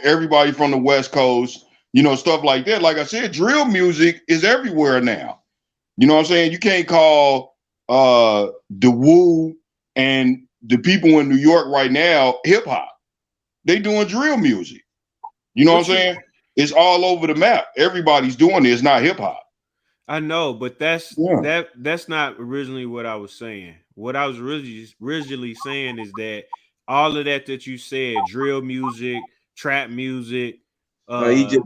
Everybody from the West Coast, stuff like that. Like I said, drill music is everywhere now. You know what I'm saying? You can't call the Woo and the people in New York right now hip hop. They doing drill music. You know what I'm saying? It's all over the map. Everybody's doing it. It's not hip hop. I know, but that's not originally what I was saying. What I was originally saying is that all of that you said, drill music, trap music, gangster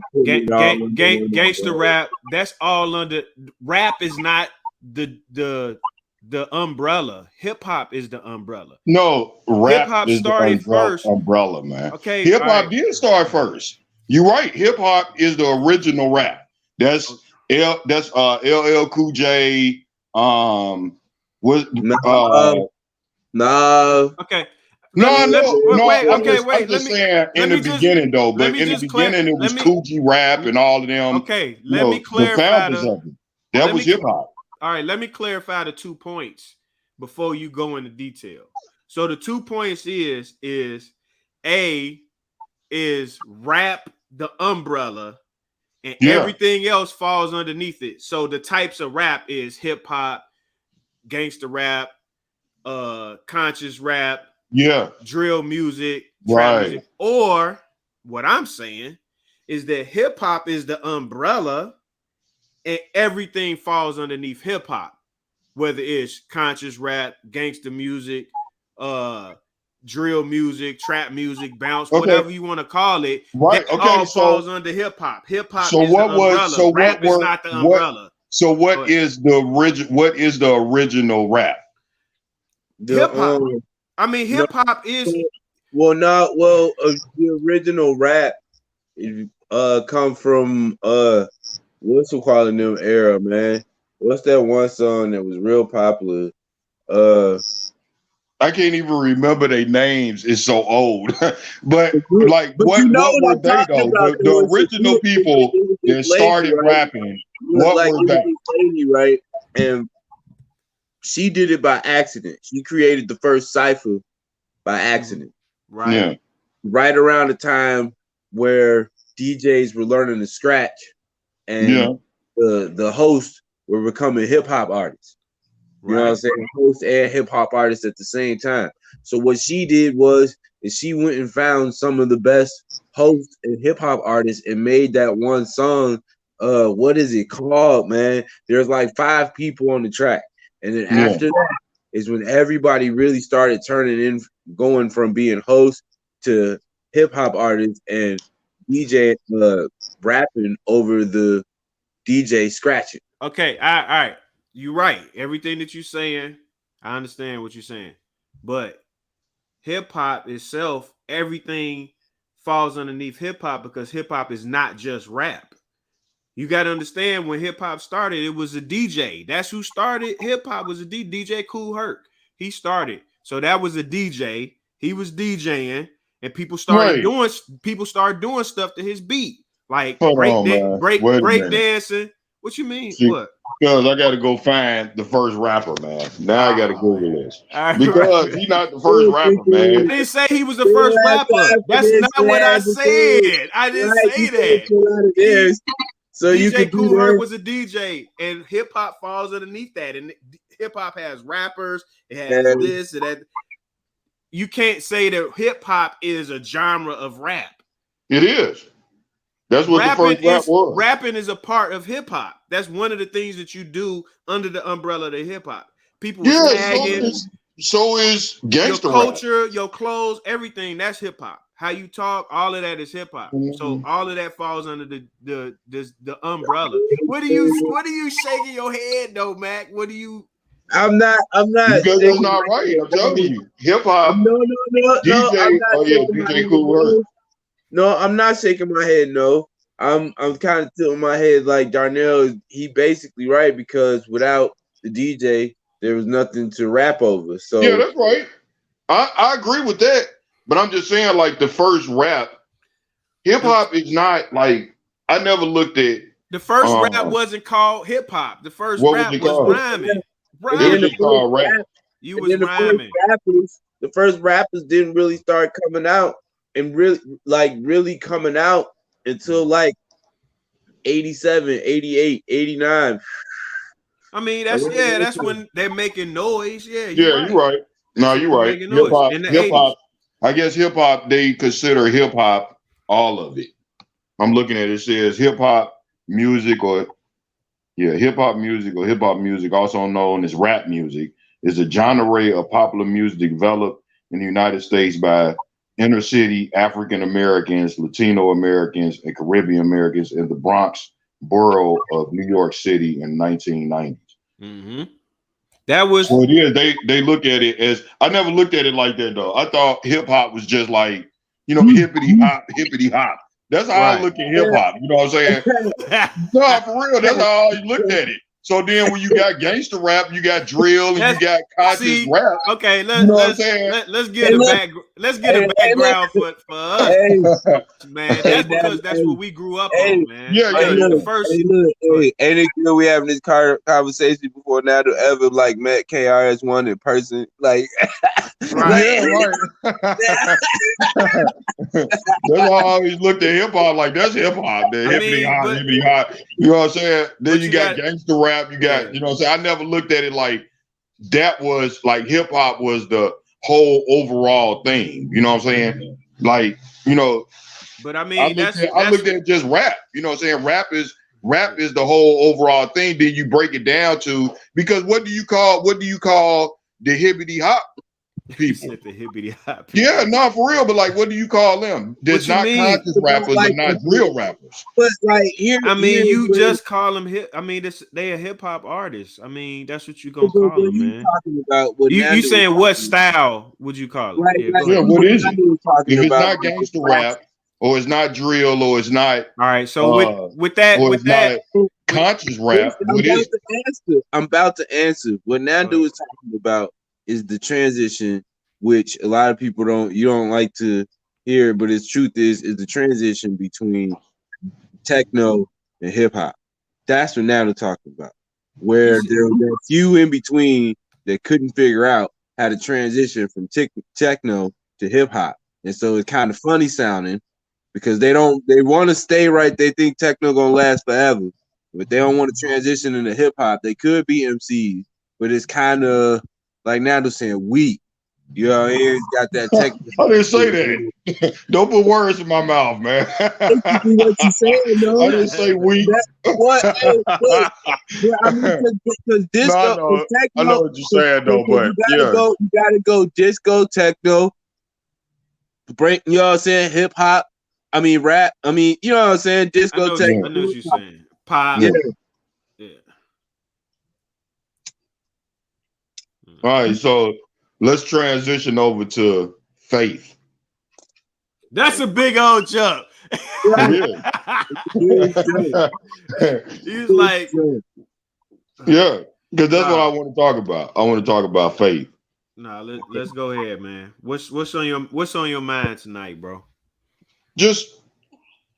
rap, that's all under rap is not the umbrella. Hip hop is the umbrella. No, rap hip-hop is started the first. Umbrella, man. Okay, hip hop did start first. You're right. Hip hop is the original rap. That's LL Cool J. No. Okay. Wait. I'm just saying in the beginning, though. But in the beginning, it was Cool G Rap and all of them. Okay, let me clarify that was hip hop. All right, let me clarify the 2 points before you go into detail. So the 2 points is A is rap the umbrella and everything else falls underneath it. So the types of rap is hip hop, gangster rap, conscious rap, drill music, trap music. Or what I'm saying is that hip hop is the umbrella and everything falls underneath hip hop, whether it's conscious rap, gangster music, drill music, trap music, bounce, whatever you want to call it. Right. That all falls under hip hop. Hip hop is the umbrella. Rap is not the umbrella. So what is the original rap? Hip hop. I mean, hip hop is the original rap come from what's the calling them era, man? What's that one song that was real popular? I can't even remember their names. It's so old. But what were they though? The original people that started rapping. What were they? Lady, right? And she did it by accident. She created the first cipher by accident. Right. Yeah. Right around the time where DJs were learning to scratch and the hosts were becoming hip hop artists. You know what I'm saying? Host and hip hop artists at the same time. So what she did was she went and found some of the best hosts and hip hop artists and made that one song. What is it called, man? There's like 5 people on the track. And then after that is when everybody really started going from being hosts to hip hop artists and DJ rapping over the DJ scratching. Okay, all right. You're right. Everything that you're saying, I understand what you're saying. But hip hop itself, everything falls underneath hip hop because hip hop is not just rap. You got to understand when hip hop started, it was a DJ. That's who started hip hop, was a DJ Kool Herc. He started. So that was a DJ. He was DJing and people started doing stuff to his beat. Like break dancing. What you mean? What? Because I got to go find the first rapper, man. Now I got to Google this. Because he's not the first rapper, man. I didn't say he was the first rapper. That's not what I said. I didn't say that. So DJ Kool Herc was a DJ, and hip hop falls underneath that. And hip hop has rappers. It has this and that. You can't say that hip hop is a genre of rap. It is. That's what the first rap was. Rapping is a part of hip hop. That's one of the things that you do under the umbrella of hip hop. People snagging. So is gangster rap. Your culture, your clothes, everything. That's hip hop. How you talk, all of that is hip hop. Mm-hmm. So all of that falls under the umbrella. What are you shaking your head though, Mac? What do you? I'm not. Because it's not right. I'm telling you, hip hop. No. DJ. DJ Kool Herc. No, I'm not shaking my head. No, I'm kind of tilting my head like Darnell. He basically right because without the DJ, there was nothing to rap over. So yeah, that's right. I agree with that. But I'm just saying, like the first rap, hip hop is not like I never looked at The first rap wasn't called hip hop. The first rap was rhyming. You was rhyming. The first rappers didn't really start coming out and really coming out until like 87, 88, 89. I mean, that's when they're making noise. Yeah, you're right. No, you're right. Hip hop. I guess hip hop, they consider hip hop all of it. I'm looking at it. It says hip hop music or hip hop music, also known as rap music, is a genre of popular music developed in the United States by inner city African Americans, Latino Americans, and Caribbean Americans in the Bronx borough of New York City in 1990s. Mm-hmm. That was so it is. They look at it as, I never looked at it like that though. I thought hip hop was just like, hippity hop. That's how I look at hip hop. You know what I'm saying? No, for real. That's how I looked at it. So then when you got gangster rap, you got drill, and you got conscious rap. Okay, let's get a background for us, man. That's because that's what we grew up on, man. The first. Ain't it good we having this conversation before now to ever like met KRS-One in person? Like, right. That's how I always looked at hip hop. Like, that's hip hop. Hippity hop. You know what I'm saying? Then you got gangster rap. You got, you know what I'm saying? I never looked at it like that was like hip hop was the whole overall thing. You know what I'm saying? Like, but I mean, I looked at just rap. You know what I'm saying? Rap is the whole overall thing. Then you break it down to, because what do you call the hippity hop people? The hippity hop. Yeah, no, for real. But like, what do you call them? There's not conscious rappers and not real rappers. But like here, you just call them hip. I mean, they are hip hop artists. I mean, that's what you gonna call them, man. You saying what style would you call it? Right, what is it? If it's not gangster rap, or it's not drill, or it's not. All right, so with that conscious rap, I'm about to answer. What Nando is talking about is the transition, which a lot of people don't like to hear, but its truth is the transition between techno and hip hop. That's what Nando talking about, where there were a few in between that couldn't figure out how to transition from techno to hip hop, and so it's kind of funny sounding because they want to stay right. They think techno gonna last forever, but they don't want to transition into hip hop. They could be MCs, but it's kind of like Nando saying weak. You know, he's got that technical. I didn't say that. Don't put words in my mouth, man. What you saying, no? I didn't say weak. What? I mean, because disco, I know what you're saying, though, but you gotta go disco, techno, break. You know what I'm saying? Hip hop. I mean, rap. I mean, you know what I'm saying? Disco, techno. I know what you're saying. Pop. Yeah. All right, so let's transition over to faith. That's a big old jump. He's like, because that's what I want to talk about. I want to talk about faith. No, let's go ahead, man. What's on your mind tonight, bro?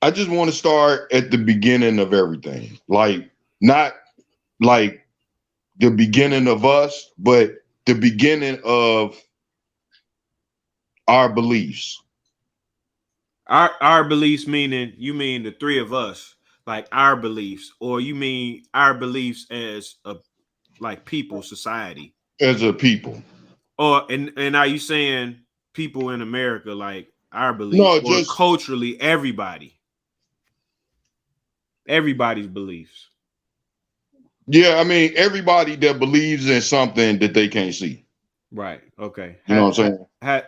I just want to start at the beginning of everything. Like, not like the beginning of us, but the beginning of our beliefs. Our beliefs, meaning you mean the three of us, like our beliefs, or you mean our beliefs as a like people, society? As a people. Or and are you saying people in America, like our beliefs? No, just culturally, everybody's beliefs. Yeah, I mean, everybody that believes in something that they can't see. Right. Okay. You know what I'm saying?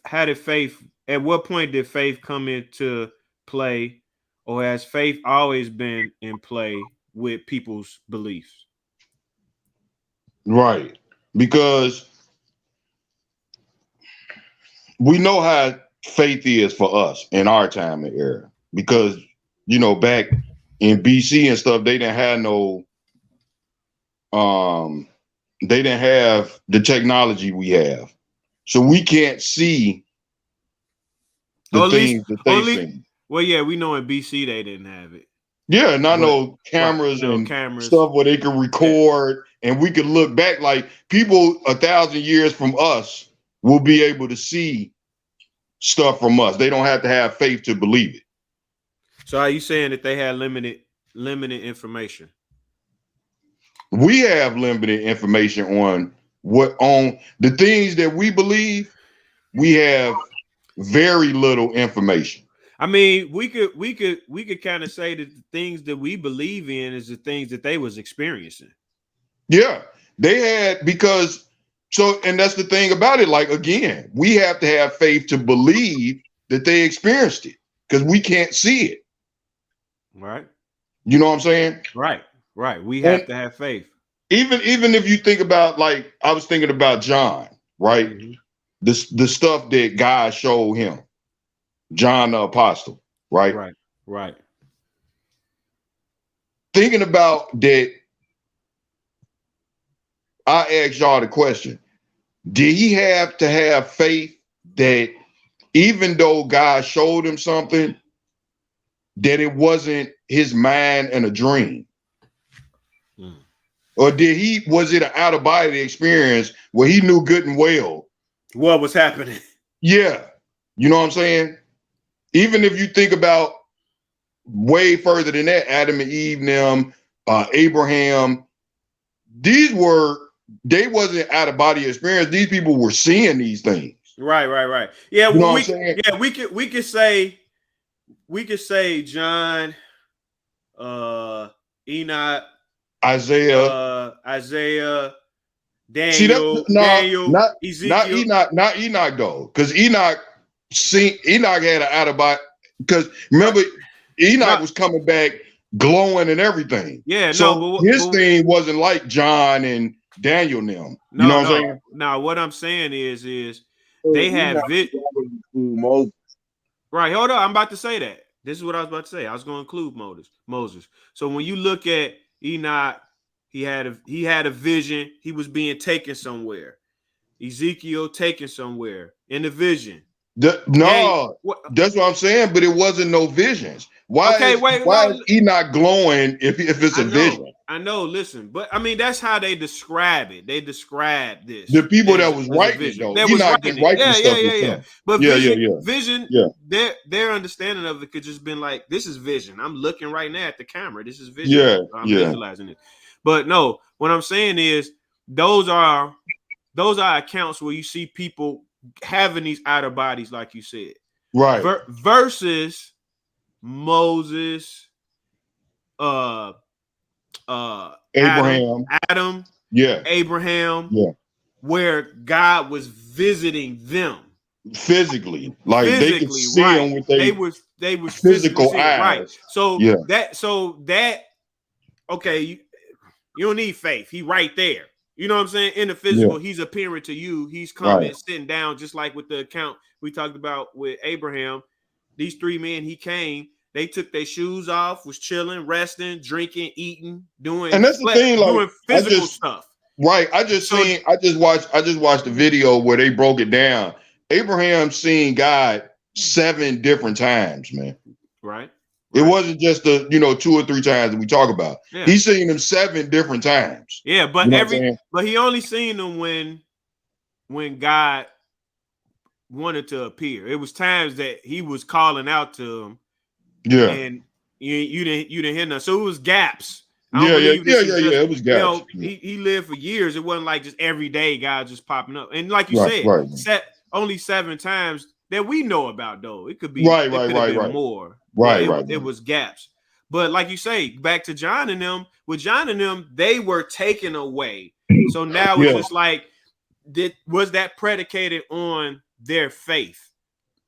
How did faith? At what point did faith come into play, or has faith always been in play with people's beliefs? Right, because we know how faith is for us in our time and era. Because back in BC and stuff, they didn't have they didn't have the technology we have. So we can't see the things that they see. Well, yeah, we know in BC they didn't have it. Yeah, not no cameras and stuff where they can record and we could look back. Like people 1,000 years from us will be able to see stuff from us. They don't have to have faith to believe it. So are you saying that they had limited information? We have limited information on the things that we believe. We have very little information. I mean, we could kind of say that the things that we believe in is the things that they was experiencing. Yeah, they had and that's the thing about it. Like, again, we have to have faith to believe that they experienced it because we can't see it. Right. You know what I'm saying? Right. We have to have faith. Even if you think about, like, I was thinking about John, right? Mm-hmm. The stuff that God showed him, John the Apostle, right? Right. Thinking about that, I asked y'all the question: did he have to have faith that even though God showed him something, that it wasn't his mind and a dream? Or was it an out of body experience where he knew good and well what was happening? Yeah. You know what I'm saying? Even if you think about way further than that, Adam and Eve, them, Abraham, they wasn't out of body experience. These people were seeing these things. Right. Yeah, you know what I'm saying? Yeah, we could say John, Enoch, Isaiah, Daniel, Ezekiel. Not Enoch though, because Enoch had an out of body. Because remember, Enoch was coming back glowing and everything. Yeah, so his thing wasn't like John and Daniel and them. You know what I'm saying? Now, what I'm saying is they had Moses. Right, hold on. I'm about to say that. This is what I was about to say. I was going to include Moses. So when you look at Enoch, he had a vision. He was being taken somewhere. Ezekiel taken somewhere in the vision. That's what I'm saying. But it wasn't no visions. Why is Enoch glowing if it's a vision? I know. Listen, but I mean that's how they describe it. They describe this. The people that was writing it though. Enoch didn't write this stuff. But vision. Their understanding of it could just been like, this is vision. I'm looking right now at the camera. This is vision. I'm visualizing it. But no, what I'm saying is those are accounts where you see people having these outer bodies, like you said, right? Versus Moses, Abraham, Abraham, where God was visiting them physically, like they could see them with they was physical eyes, right? So that okay, you don't need faith. He right there. You know what I'm saying? In the physical, he's appearing to you. He's coming, sitting down, just like with the account we talked about with Abraham. These three men, he came. They took their shoes off, was chilling, resting, drinking, eating, doing. And that's the thing, like doing physical stuff. Right. I just watched a video where they broke it down. Abraham seen God 7 different times, man. Right. It wasn't just 2 or 3 times that we talk about. Yeah. He's seen them 7 different times. Yeah, but but he only seen them when God wanted to appear. It was times that he was calling out to him. Yeah, and you didn't hear nothing. So it was gaps. Yeah. It was gaps. He lived for years. It wasn't like just every day God just popping up. And like you said, only 7 times that we know about though. It could be more. It was gaps. But like you say, back to John and them. With John and them, they were taken away. So now it's just like, was that predicated on their faith?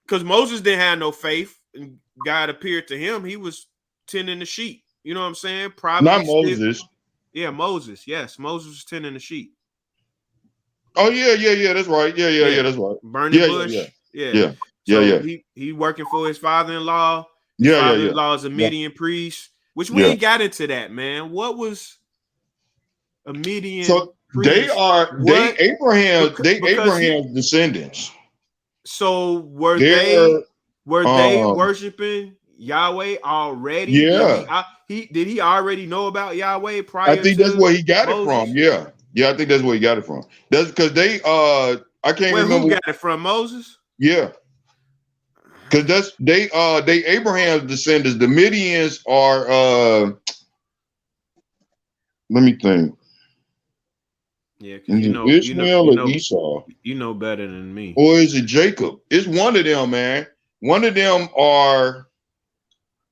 Because Moses didn't have no faith, and God appeared to him. He was tending the sheep. You know what I'm saying? Probably not Moses. Moses. Yes, Moses was tending the sheep. Oh yeah. That's right. Yeah. That's right. Burning bush. Yeah. He working for his father-in-law. His father-in-law is a Median priest. Which we ain't got into that, man. What was a Median? So priest? Abraham's descendants. So were they worshiping Yahweh already? Yeah. Did he already know about Yahweh prior I think to that's where he got Moses? it from. Yeah. Yeah, I think that's where he got it from. That's because they I can't remember. Who got it from? Moses? Yeah. Because they Abraham's descendants. The Medians are let me think. Yeah, because Ishmael or Esau? You know better than me. Or is it Jacob? It's one of them, man. One of them are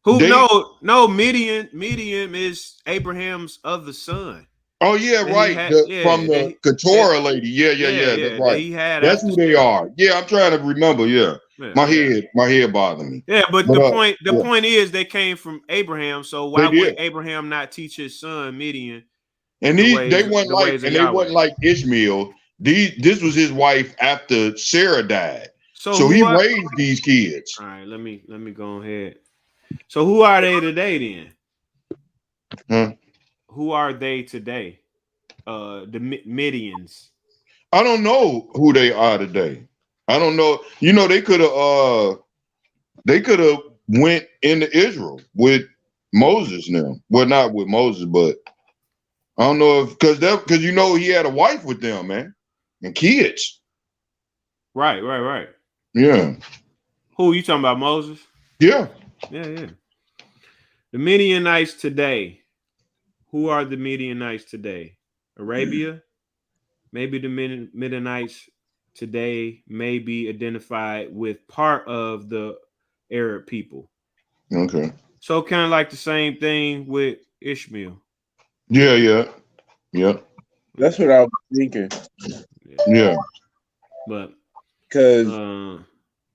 Midian is Abraham's other son. Oh yeah, right. From the Keturah lady. Yeah. That's right. He had That's who they are. Yeah, I'm trying to remember. Yeah. My head bothering me. Yeah, but the point is they came from Abraham. So why would Abraham not teach his son Midian? And they wasn't like Ishmael. This was his wife after Sarah died. So he raised these kids. All right, let me go ahead. So who are they today then? Huh? Who are they today? The Midians. I don't know who they are today. I don't know. You know, they could have went into Israel with Moses now. Well, not with Moses, but I don't know if because you know he had a wife with them, man, and kids. Right. Yeah. Who you talking about, Moses? Yeah. The Medianites today. Who are the Medianites today? Arabia? Maybe the Medianites today may be identified with part of the Arab people. Okay. So kind of like the same thing with Ishmael. Yeah. That's what I was thinking. Yeah. But because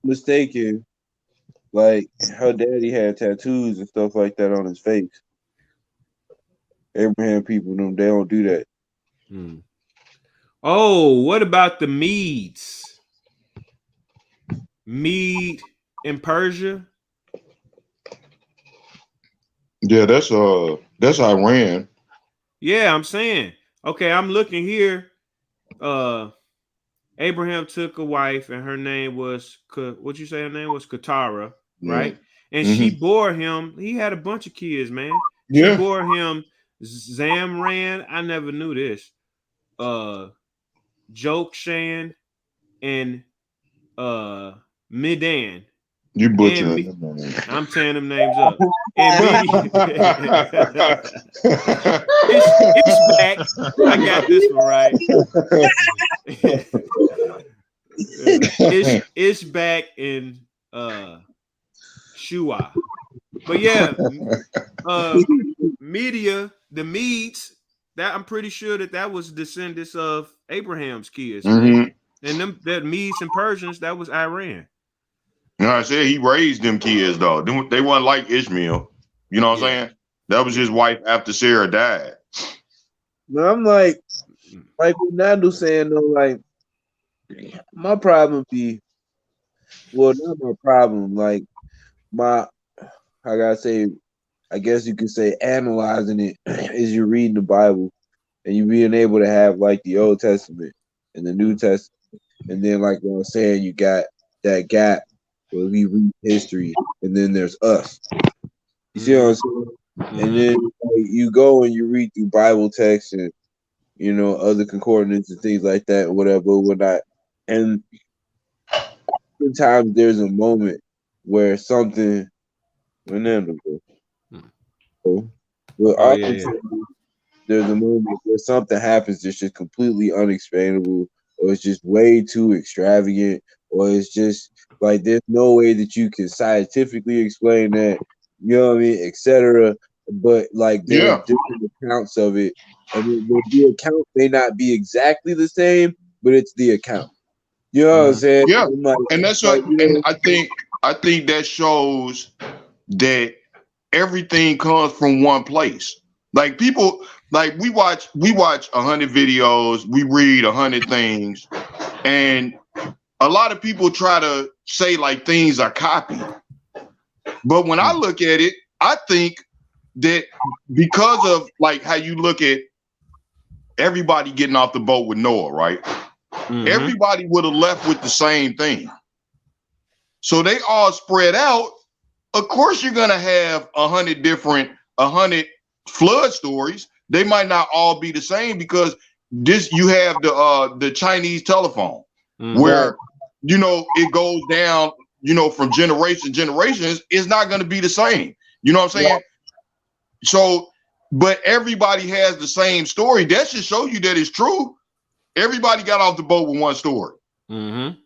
mistaken, like her daddy had tattoos and stuff like that on his face. Abraham people, they don't do that. Oh, what about the Medes? Mede in Persia? Yeah, that's Iran. Yeah, I'm saying. Okay, I'm looking here. Abraham took a wife, and her name was what you say her name was? Keturah, right? And she bore him. He had a bunch of kids, man. She bore him Zamran. I never knew this. Jokshan and Midan. You butchering them. I'm tearing them names up. And it's back. I got this one right. It's back in Shua. But yeah, the Medes, that I'm pretty sure that was descendants of Abraham's kids. And that Medes and Persians, that was Iran. You know, I said he raised them kids though. They weren't like Ishmael. You know what I'm saying? That was his wife after Sarah died. But I'm like what Nadu saying though, like my problem be, well, not my problem. Like I guess you could say analyzing it is you reading the Bible and you being able to have like the Old Testament and the New Testament, and then like what I was saying, you got that gap where we read history and then there's us. You see what I'm saying? And then you go and you read through Bible texts and other concordance and things like that, whatnot. And sometimes there's a moment where something there's a moment where something happens that's just completely unexplainable, or it's just way too extravagant, or it's just like there's no way that you can scientifically explain that, you know what I mean, etc. But like there's different accounts of it, and the account may not be exactly the same, but it's the account. You know what I'm saying? Yeah, and that's what, and I think that shows that everything comes from one place. Like people, like we watch 100 videos, we read 100 things, and a lot of people try to say like things are copied. But when I look at it, I think that because of like how you look at everybody getting off the boat with Noah, right? Everybody would have left with the same thing. So they all spread out of course you're gonna have 100 flood stories. They might not all be the same because you have the Chinese telephone where it goes down, from generation to generations. It's not gonna be the same. You know what I'm saying? Yeah. So, but everybody has the same story. That should show you that it's true. Everybody got off the boat with one story. Mm-hmm.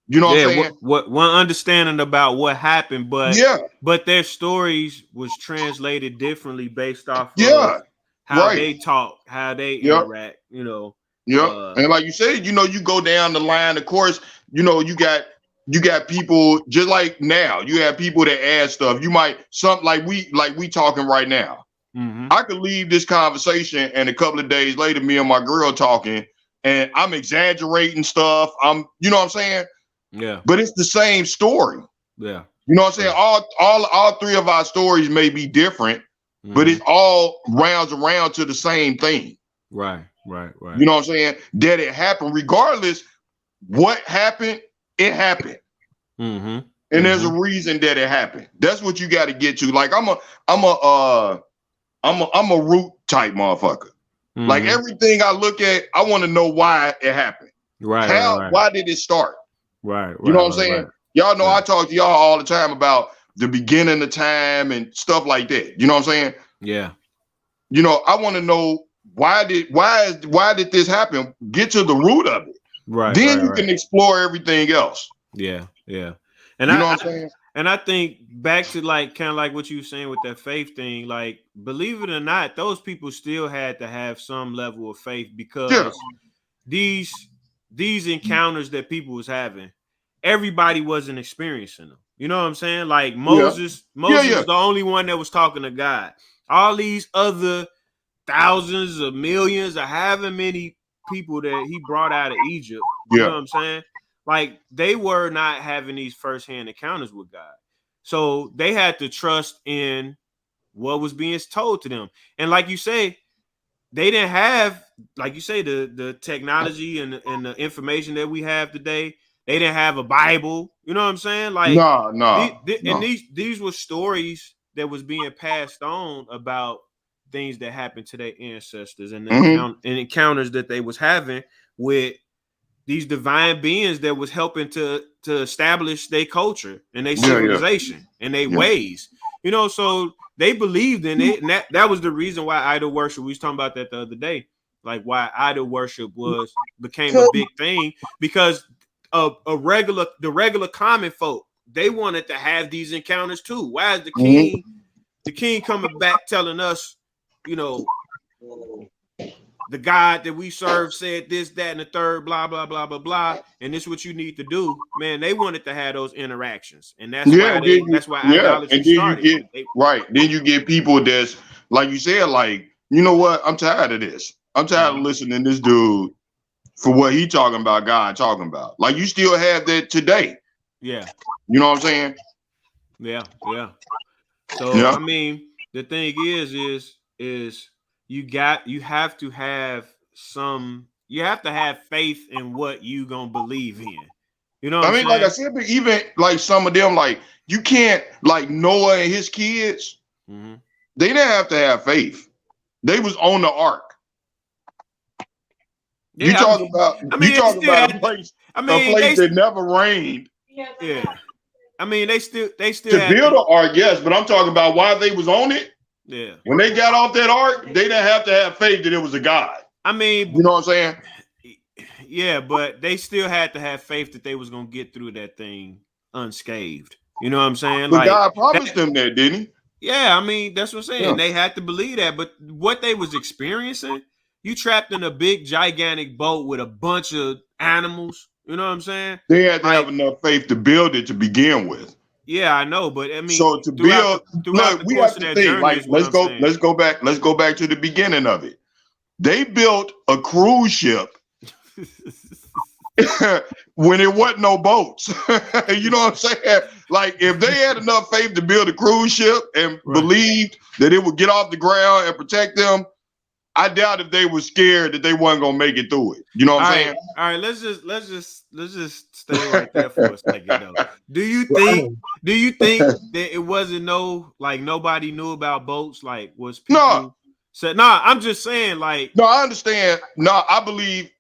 You know what I'm saying? What one understanding about what happened, but their stories was translated differently based off of how they talk, how they interact, and like you said, you go down the line, of course, you got people just like now. You have people that add stuff. You might like we talking right now. Mm-hmm. I could leave this conversation and a couple of days later, me and my girl talking, and I'm exaggerating stuff. You know what I'm saying? Yeah. But it's the same story. Yeah. You know what I'm saying? All three of our stories may be different, but it all rounds around to the same thing. Right. You know what I'm saying? That it happened, regardless what happened, it happened. Mm-hmm. And there's a reason that it happened. That's what you got to get to. Like I'm a root type motherfucker. Mm-hmm. Like everything I look at, I want to know why it happened. Right. Why did it start? Right. You know what I'm saying? Right. Y'all know I talk to y'all all the time about the beginning of time and stuff like that. You know what I'm saying? Yeah. I want to know why did this happen? Get to the root of it. Right. Then you can explore everything else. Yeah. And you know what I'm saying? And I think back to kind of like what you were saying with that faith thing, like, believe it or not, those people still had to have some level of faith because these encounters that people was having, everybody wasn't experiencing them. You know what I'm saying? Like Moses was the only one that was talking to God. All these other thousands of millions or however many people that he brought out of Egypt, you know what I'm saying? Like they were not having these firsthand encounters with God. So they had to trust in what was being told to them. And like you say, they didn't have, like you say, the technology and the information that we have today. They didn't have a Bible. You know what I'm saying? Like and these were stories that was being passed on about things that happened to their ancestors and and encounters that they was having with these divine beings that was helping to establish their culture and their civilization and their ways. So they believed in it, and that was the reason why idol worship. We was talking about that the other day, like why idol worship became a big thing, because the regular common folk, they wanted to have these encounters too. Why is the king coming back telling us, the God that we serve said this, that, and the third, blah, blah, blah, blah, blah, and this is what you need to do. Man, they wanted to have those interactions, and that's why idolatry started. Then you get people that's, like you said, like, you know what? I'm tired of this. I'm tired of listening to this dude for what he talking about, God talking about. Like, you still have that today. Yeah. You know what I'm saying? Yeah. So, I mean, the thing is you have to have faith in what you gonna believe in. You know what I mean? Like I said, but even like some of them, like you can't, like Noah and his kids, they didn't have to have faith. They was on the ark. You talking about a place that never rained. Yeah. I mean, they still to build an ark, yes, but I'm talking about why they was on it. Yeah. When they got off that ark, they didn't have to have faith that it was a God. I mean, you know what I'm saying? Yeah, but they still had to have faith that they was gonna get through that thing unscathed. You know what I'm saying? But God promised them that, didn't he? Yeah, I mean, that's what I'm saying. Yeah. They had to believe that. But what they was experiencing, you trapped in a big, gigantic boat with a bunch of animals. You know what I'm saying? They had to have enough faith to build it to begin with. Yeah, I know, but I mean, so to build, look, we have to think. Like, let's go back to the beginning of it. They built a cruise ship when it wasn't no boats. You know what I'm saying? Like, if they had enough faith to build a cruise ship and believed that it would get off the ground and protect them, I doubt if they were scared that they wasn't gonna make it through it. You know what I'm saying? All right, let's just stay right there for a second though. Do you think that it wasn't nobody knew about boats? Like, was people No. said, nah, I'm just saying, like, No, I understand. No, I believe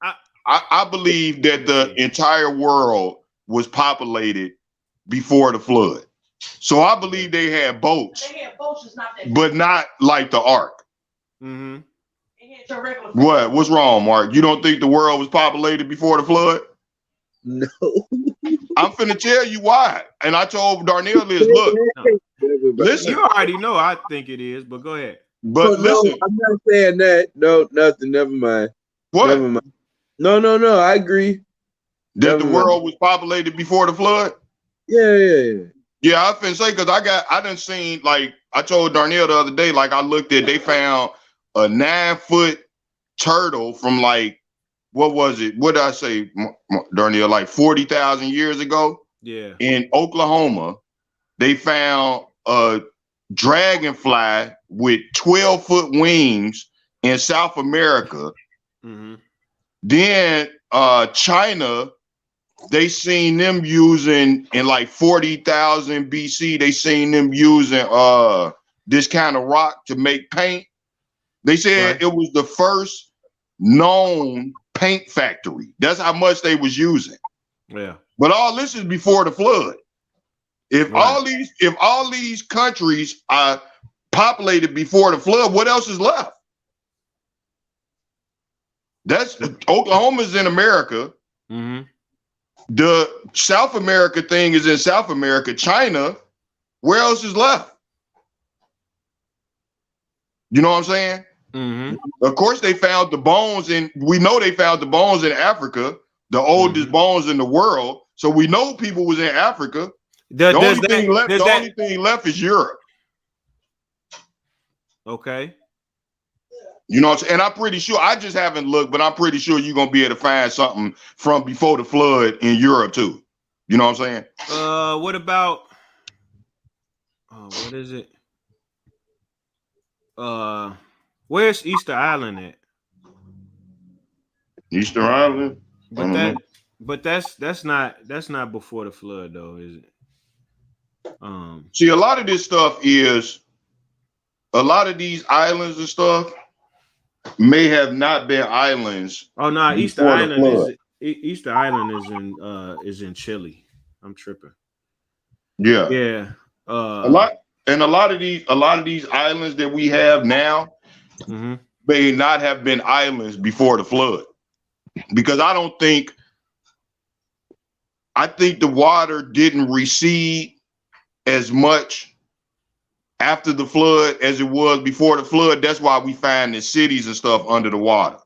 that the entire world was populated before the flood. So I believe they had boats. They had boats, but not like the ark. Mm-hmm. What? What's wrong, Mark? You don't think the world was populated before the flood? No. I'm finna tell you why. And I told Darnell this. Look, listen. You already know I think it is, but go ahead. But listen, no, I'm not saying that. No, nothing. Never mind. What? Never mind. No. I agree. That the world was populated before the flood? Yeah. Yeah, I finna say, because I done seen, like, I told Darnell the other day, like, they found a 9-foot turtle from, like, what was it? What did I say, Darnell? Like 40,000 years ago? Yeah. In Oklahoma, they found a dragonfly with 12-foot wings in South America. Mm-hmm. Then China, they seen them using in like 40,000 BC. They seen them using this kind of rock to make paint. They said it was the first known paint factory. That's how much they was using. Yeah. But all this is before the flood. If all these countries are populated before the flood, what else is left? That's Oklahoma's in America. Mm-hmm. The South America thing is in South America. China, where else is left? You know what I'm saying? Mm-hmm. Of course, they found the bones, and we know they found the bones in Africa, the oldest bones in the world. So we know people was in Africa. The only thing left is Europe. Okay. You know what I'm saying? And I'm pretty sure, I just haven't looked, but I'm pretty sure you're gonna be able to find something from before the flood in Europe too. You know what I'm saying? What about what is it? Where's Easter Island at? Easter Island? But that's not before the flood though, is it? See, a lot of this stuff is, a lot of these islands and stuff may have not been islands. Oh no, Easter Island is in Chile. I'm tripping. Yeah. Yeah. A lot of these islands that we have now may not have been islands before the flood. Because I think the water didn't recede as much after the flood as it was before the flood. That's why we find the cities and stuff under the water.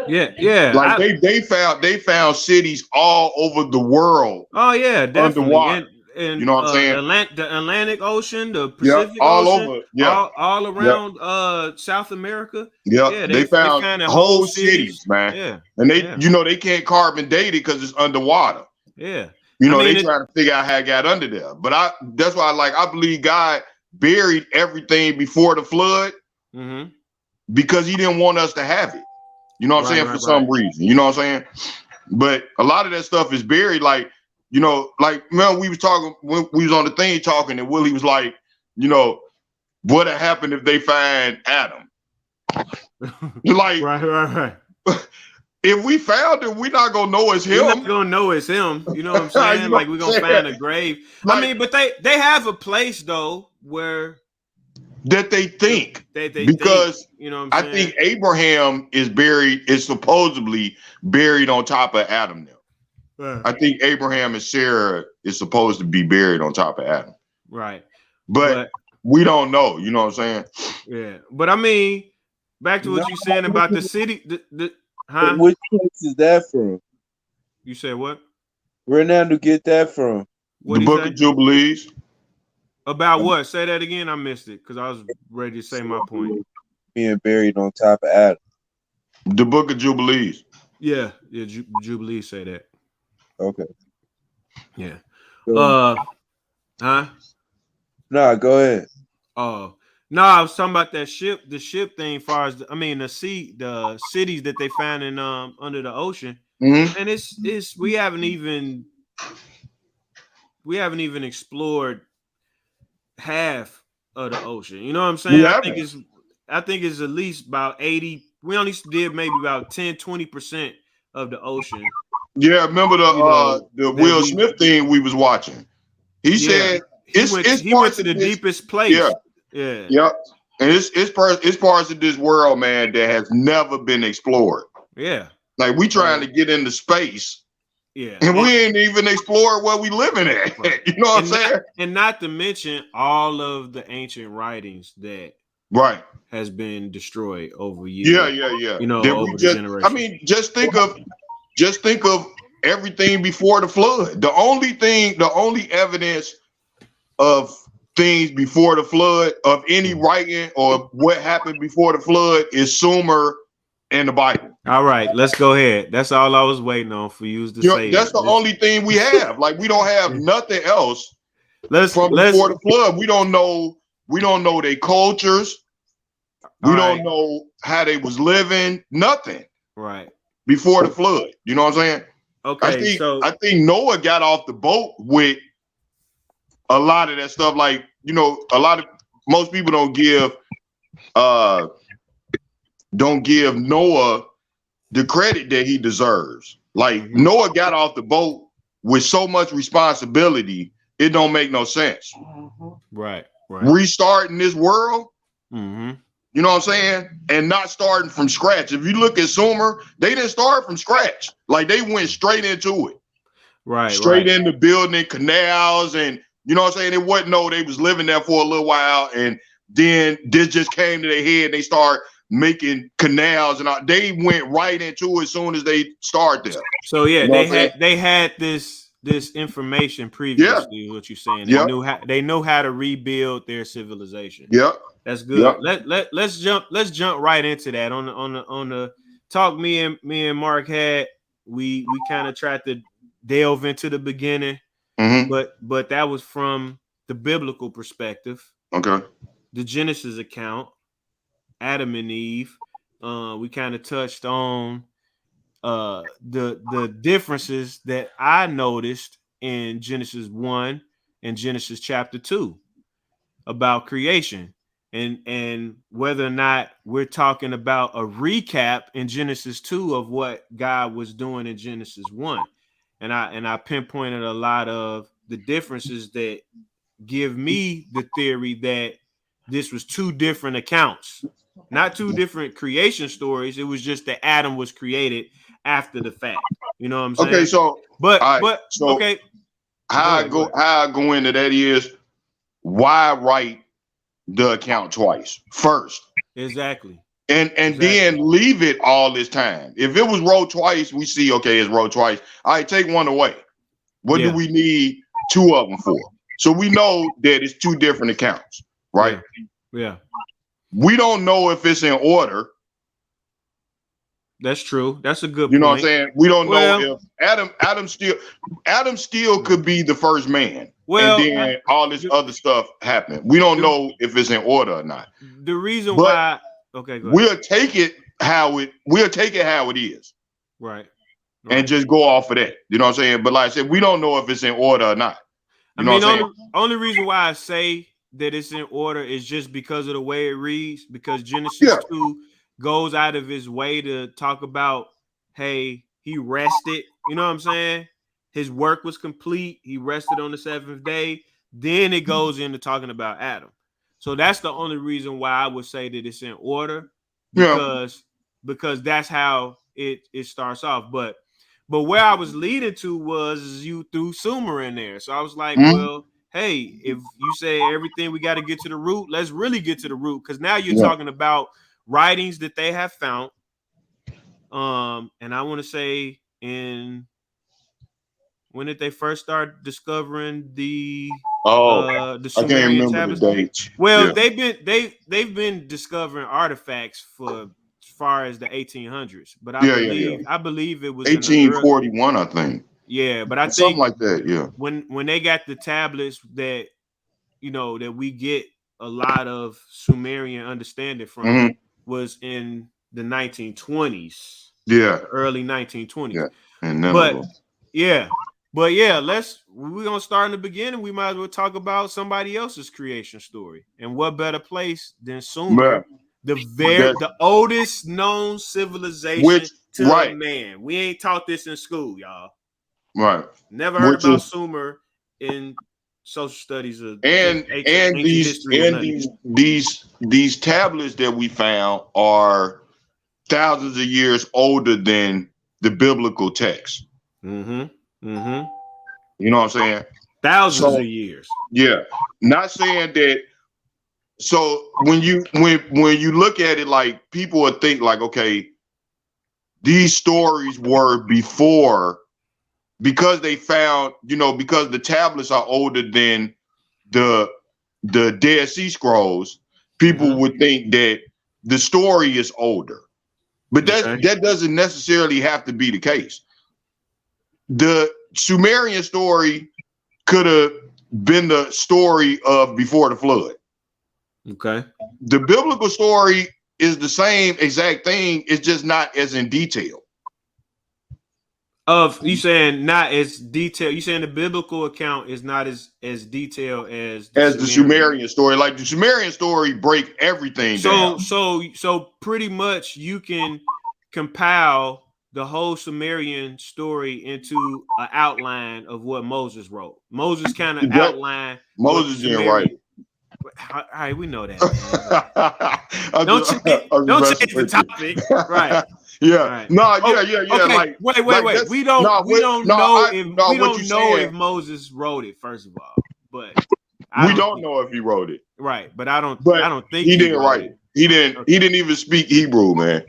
Yeah. Like they found cities all over the world. Oh yeah, definitely. Underwater. And you know what I'm saying? The Atlantic Ocean, the Pacific all Ocean, over. Yeah. all around South America. Yeah, they found whole cities, man. Yeah. And they can't carbon date it because it's underwater. Yeah. They trying to figure out how it got under there. But that's why I believe God buried everything before the flood because he didn't want us to have it. You know what I'm saying? For some reason. You know what I'm saying? But a lot of that stuff is buried. Like, man, we was talking when we was on the thing talking, and Willie was like, what had happened if they find Adam? Like, right. If we found him, we're not gonna know it's him. We're not gonna know it's him. You know what I'm saying? Like, we're gonna find a grave. But they have a place though where that they think because you know what I'm saying? I think Abraham is supposedly buried on top of Adam now. Right. I think Abraham and Sarah is supposed to be buried on top of Adam. Right. But we don't know, you know what I'm saying? Yeah. But back to what you're saying about the city, huh? Which place is that from? You said what? Where now to get that from? The Book of Jubilees. About what? Say that again. I missed it because I was ready to say my point. Being buried on top of Adam. The Book of Jubilees. Yeah. Jubilees say that. Okay. Yeah. Huh? No, go ahead. Oh, No, I was talking about the ship thing. As far as the cities that they found in under the ocean, and it's we haven't even explored half of the ocean. You know what I'm saying? I think it's at least about 80. We only did maybe about 10-20% of the ocean. Yeah, remember the Will Smith thing we was watching. He said he went to the deepest place. Yeah. And it's parts of this world, man, that has never been explored. Yeah. Like we trying to get into space. Yeah. And we ain't even explored where we living at. Right. You know what I'm saying? And not to mention all of the ancient writings that has been destroyed over years. Yeah. You know, over the generations. I mean, just think of everything before the flood. The only evidence of things before the flood of any writing or what happened before the flood is Sumer and the Bible. All right, let's go ahead. That's all I was waiting on for you to say. That's the only thing we have. Like we don't have nothing else from before the flood. We don't know their cultures. We don't know how they was living. Nothing. Right. Before the flood. You know what I'm saying? Okay. I think Noah got off the boat with a lot of that stuff. Like, you know, most people don't give Noah the credit that he deserves. Like Noah got off the boat with so much responsibility, it don't make no sense. Right. Restarting this world, you know what I'm saying? And not starting from scratch. If you look at Sumer, they didn't start from scratch. Like they went straight into it. Right. Straight into building canals and you know what I'm saying? It wasn't they was living there for a little while and then this just came to their head. They start making canals and they went right into it as soon as they started there. So yeah, you know they had this information previously. What you're saying? They know how to rebuild their civilization. Yeah, that's good. Let's jump right into that on the talk. Me and Mark had we kind of tried to delve into the beginning. But that was from the biblical perspective. Okay. The Genesis account, Adam and Eve. We kind of touched on the differences that I noticed in Genesis 1 and Genesis chapter 2 about creation and whether or not we're talking about a recap in Genesis 2 of what God was doing in Genesis 1. And I pinpointed a lot of the differences that give me the theory that this was two different accounts, not two different creation stories. It was just that Adam was created after the fact. You know what I'm saying? Okay, so okay. How I go into that is why write the account twice first? Exactly. And then leave it all this time. If it was wrote twice, we see, okay, it's wrote twice. All right, take one away. What do we need two of them for? So we know that it's two different accounts, right? Yeah. We don't know if it's in order. That's true. That's a good point. You know what I'm saying? We don't know if Adam still could be the first man. Well, and then all this other stuff happened. We don't know if it's in order or not. The reason why okay, go ahead. We'll take it how it is. Right. And just go off of that. You know what I'm saying? But like I said, we don't know if it's in order or not. You know what I'm saying? Only reason why I say that it's in order is just because of the way it reads, because Genesis 2 goes out of his way to talk about, hey, he rested. You know what I'm saying? His work was complete. He rested on the seventh day. Then it goes into talking about Adam. So that's the only reason why I would say that it's in order, because that's how it starts off. But where I was leading to was you threw Sumer in there. So I was like, well, hey, if you say everything we got to get to the root, let's really get to the root, because now you're talking about writings that they have found. And I want to say when did they first start discovering the Sumerian tablets? The dates. Well, they've been discovering artifacts for as far as the 1800s, but I believe it was 1841, I think. Yeah, but I think something like that. Yeah. When they got the tablets that that we get a lot of Sumerian understanding from was in the 1920s. Yeah. Early 1920s. Yeah. And none but of them. yeah, we're gonna start in the beginning. We might as well talk about somebody else's creation story. And what better place than Sumer, the oldest known civilization to man. We ain't taught this in school, y'all. Right. Never heard about Sumer in social studies of these tablets that we found are thousands of years older than the biblical text. You know what I'm saying? Thousands of years. Yeah. Not saying that. So when you look at it, like, people would think like, okay, these stories were before, because they found, because the tablets are older than the Dead Sea Scrolls, people would think that the story is older. But that doesn't necessarily have to be the case. The Sumerian story could have been the story of before the flood. Okay. The biblical story is the same exact thing. It's just not as in detail. You saying not as detailed? You saying the biblical account is not as detailed as the Sumerian story? Like, the Sumerian story break everything down. So pretty much you can compile the whole Sumerian story into an outline of what Moses wrote. Moses kind of outlined. Moses didn't write it. All right, we know that. Don't change the topic, right? Yeah. Right. No. Yeah. Okay. Like, wait. We don't know if Moses wrote it. First of all, but we don't know if he wrote it. Right. But I don't think he didn't write it. He didn't. Okay. He didn't even speak Hebrew, man.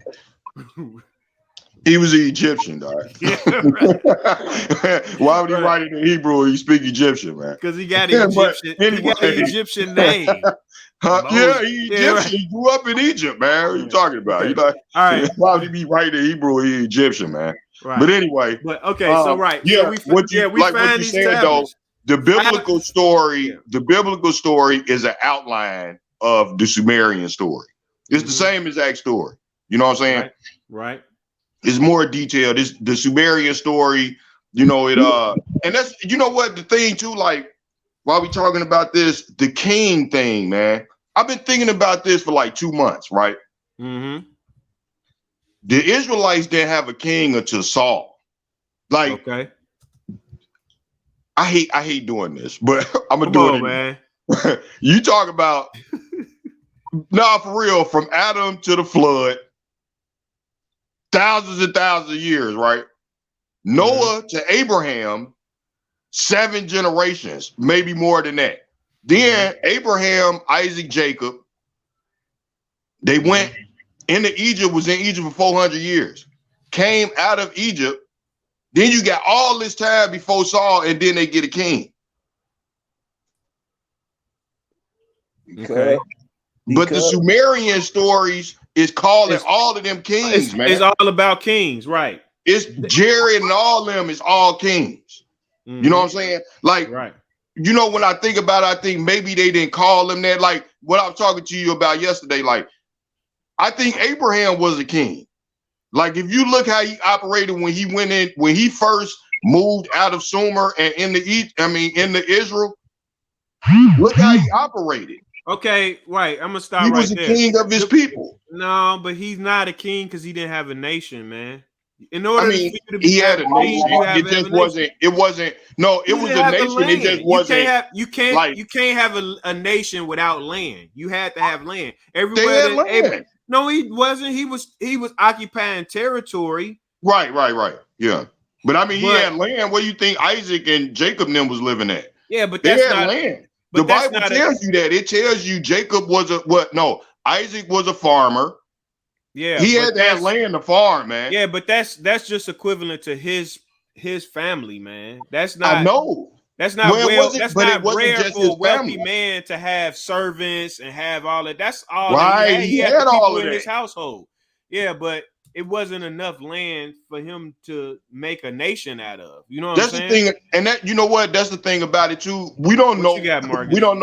He was an Egyptian, dog. Yeah, right. Why would he write it in Hebrew if he speak Egyptian, man? Because he got an Egyptian. He got an Egyptian name. Yeah, he's Egyptian. Right. He grew up in Egypt, man. What are you talking about? Okay. Like, all right. Why would he be writing Egyptian? He's Egyptian, man. Right. But anyway. But okay, so right. Yeah. So we find these tablets. The biblical story. The biblical story is an outline of the Sumerian story. It's the same exact story. You know what I'm saying? Right. It's more detailed. It's the Sumerian story. And that's, what, the thing too, like, while we talking about this, the king thing, man, I've been thinking about this for like 2 months, right? The Israelites didn't have a king until Saul. Like, okay. I hate doing this, but I'm gonna do it, man. You talk about for real, from Adam to the flood, thousands and thousands of years, right? Noah to Abraham, 7 generations, maybe more than that. Then Abraham, Isaac, Jacob, they went into Egypt, was in Egypt for 400 years, came out of Egypt. Then you got all this time before Saul, and then they get a king. Okay. But the Sumerian stories is calling all of them kings, man. It's all about kings, right? It's Jared and all them is all kings. You know what I'm saying? Like, right. When I think about it, I think maybe they didn't call them that. Like what I was talking to you about yesterday, like, I think Abraham was a king. Like, if you look how he operated when he first moved out of Sumer and into Israel, look how he operated. Okay, right. I'm gonna stop. He was the king of his people. No, but he's not a king because he didn't have a nation, man. In order, he had a nation. It was a nation. It just wasn't. You can't have a nation without land. You had to have land. Everywhere. No, he wasn't. He was occupying territory. Right. Yeah, but he had land. Where do you think Isaac and Jacob and them was living at? Yeah, but they had land. The Bible tells you that. It tells you Jacob was Isaac was a farmer. Yeah, he had to have land to farm, man. Yeah, but that's just equivalent to his family, man. That's not. I know. That's not that's not rare for a wealthy man to have servants and have all that. That's all. Right. He had all of that in his household. Yeah, but it wasn't enough land for him to make a nation out of. You know what That's I'm the saying? thing, and that you know what? That's the thing about it too. We don't What you know. got, Marcus? We don't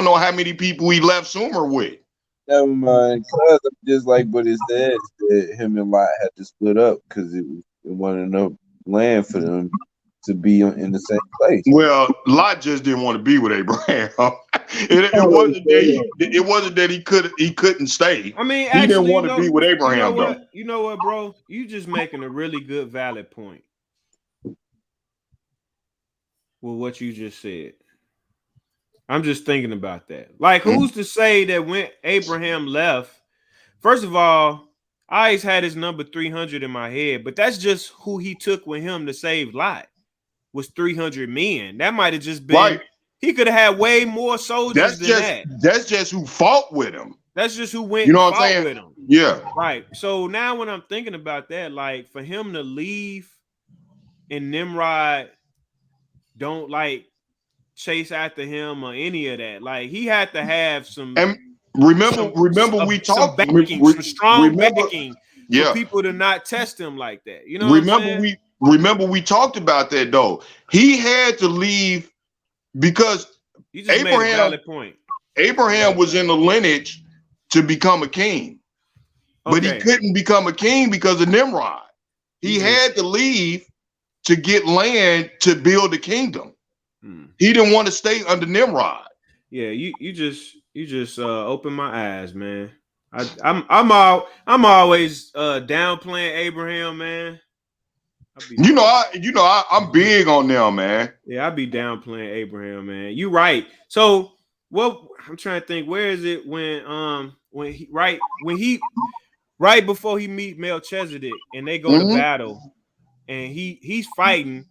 know how many people he left Sumer with. Never mind. Cause just like what it says, that him and Lot had to split up because it wasn't enough land for them to be in the same place. Well, Lot just didn't want to be with Abraham. It wasn't that he couldn't stay. I mean, He didn't actually, want to be with Abraham though. You know what, bro? You just making a really good, valid point with what you just said. I'm just thinking about that. Like, who's to say that when Abraham left? First of all, I always had his number 300 in my head, but that's just who he took with him to save Lot. Was 300 men. That might have just been Right. He could have had way more soldiers than that. That's just who fought with him. That's just who went You know and what I'm fought saying? with him. Yeah. Right. So now when I'm thinking about that, like for him to leave and Nimrod don't like chase after him or any of that, like he had to have some. And remember we talked backing, some strong backing for people to not test him like that. You know remember we talked about that though. He had to leave because you just made a valid point. Abraham was in the lineage to become a king, but he couldn't become a king because of Nimrod. He had to leave to get land to build a kingdom. He didn't want to stay under Nimrod. Yeah, you just opened my eyes, man. I'm always downplaying Abraham, man. I'm big on them, man. Yeah, I be downplaying Abraham, man. You right. So what I'm trying to think, where is it when he right before he meet Melchizedek and they go to battle and he's fighting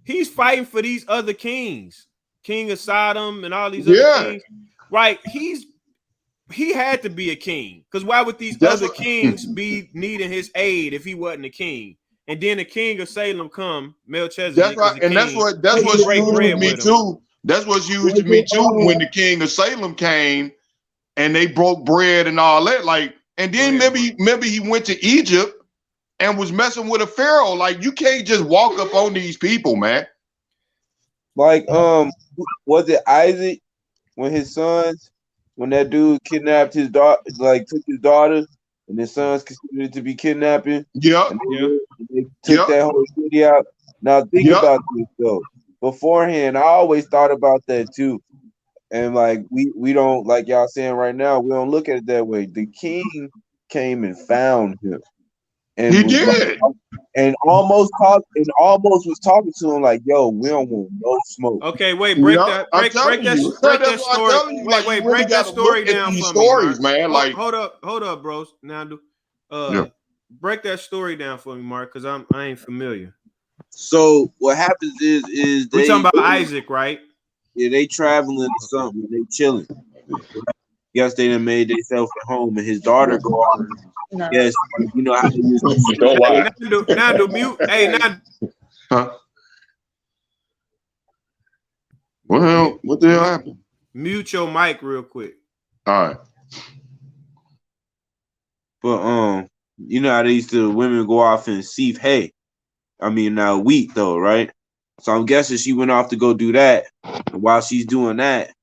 for these other kings, King of Sodom and all these other kings. Right. He had to be a king because why would these other kings be needing his aid if he wasn't a king? And then the king of Salem come, Melchizedek. That's right, and that's what's huge to me too. That's what's huge to me too. When the king of Salem came and they broke bread and all that, like, and then maybe he went to Egypt and was messing with a pharaoh. Like, you can't just walk up on these people, man. Like, was it Isaac when his sons, when that dude kidnapped his daughter, like took his daughter, and his sons considered it to be kidnapping? Yeah. They took that whole city out. Now think about this though. Beforehand, I always thought about that too. And like we don't, like y'all saying right now, we don't look at it that way. The king came and found him. And he did. And almost was talking to him like, yo, we don't want no smoke. Okay, wait, break that story. Wait, break that story down for me, man. Like, hold up, bros. Now break that story down for me, Mark, because I ain't familiar. So what happens is we talking about Isaac, right? Yeah, they traveling or something, they chilling. Yes, they done made themselves at home, and his daughter go out. Yes, you know how to use Nando, mute. Hey, Nando. Huh? What the hell happened? Mute your mic real quick. All right. But you know how they used to, women go off and sieve hay. I mean, now wheat though, right? So I'm guessing she went off to go do that. And while she's doing that,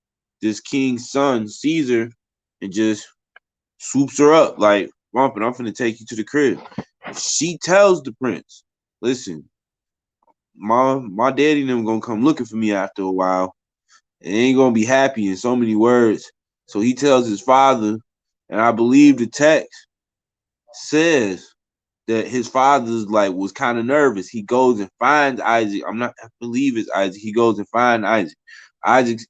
this king's son sees her and just swoops her up like, Rumpin, I'm finna take you to the crib. She tells the prince, listen, my daddy and them gonna come looking for me after a while. And they ain't gonna be happy in so many words. So he tells his father, and I believe the text says that his father's like was kind of nervous. He goes and finds Isaac. I believe it's Isaac. He goes and finds Isaac. Isaac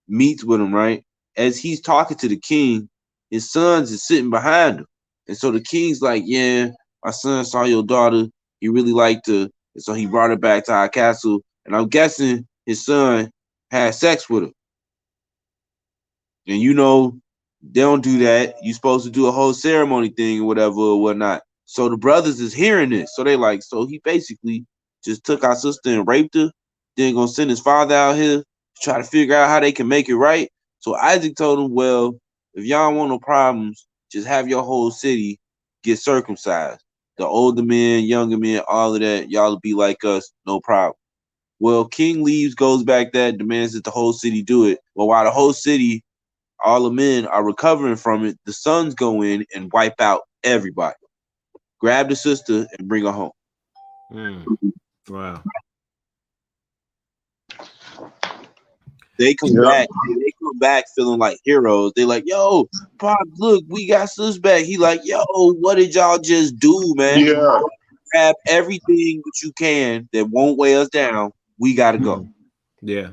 meets with him, right? As he's talking to the king, his sons is sitting behind him. And so the king's like, yeah, my son saw your daughter. He really liked her. And so he brought her back to our castle. And I'm guessing his son had sex with her. And you know, they don't do that. You're supposed to do a whole ceremony thing or whatever or whatnot. So the brothers is hearing this. So they like, so he basically just took our sister and raped her. Then gonna send his father out here to try to figure out how they can make it right. So Isaac told him, well, if y'all want no problems, just have your whole city get circumcised. the older men, younger men, all of that, y'all will be like us, no problem. Well, king leaves, goes back there, demands that the whole city do it. Well, while the whole city, all the men are recovering from it, the sons go in and wipe out everybody. Grab the sister and bring her home. Wow. They come back. They come back feeling like heroes. They like, yo, Pop, look, we got sis back. He like, yo, what did y'all just do, man? Yeah. Grab everything that you can that won't weigh us down. We gotta go. Yeah.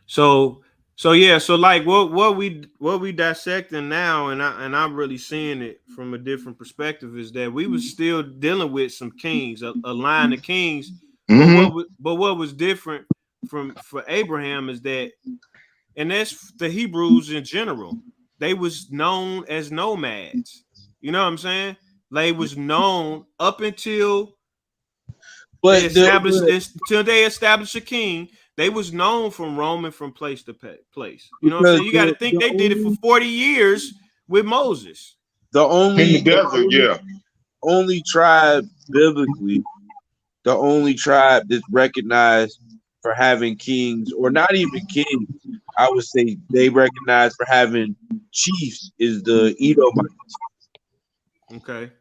So like what we dissecting now, and I'm really seeing it from a different perspective, is that we was still dealing with some kings, a line of kings. But what was different for Abraham is that, and that's the Hebrews in general, they was known as nomads. You know what I'm saying? They was known up until they established a king. They was known from roaming from place to place. You know what I'm saying? You got to think they did it for 40 years with Moses. The only in the desert, only tribe biblically, the only tribe that's recognized for having kings, or not even kings, I would say they recognize for having chiefs, is the Edomites. Okay.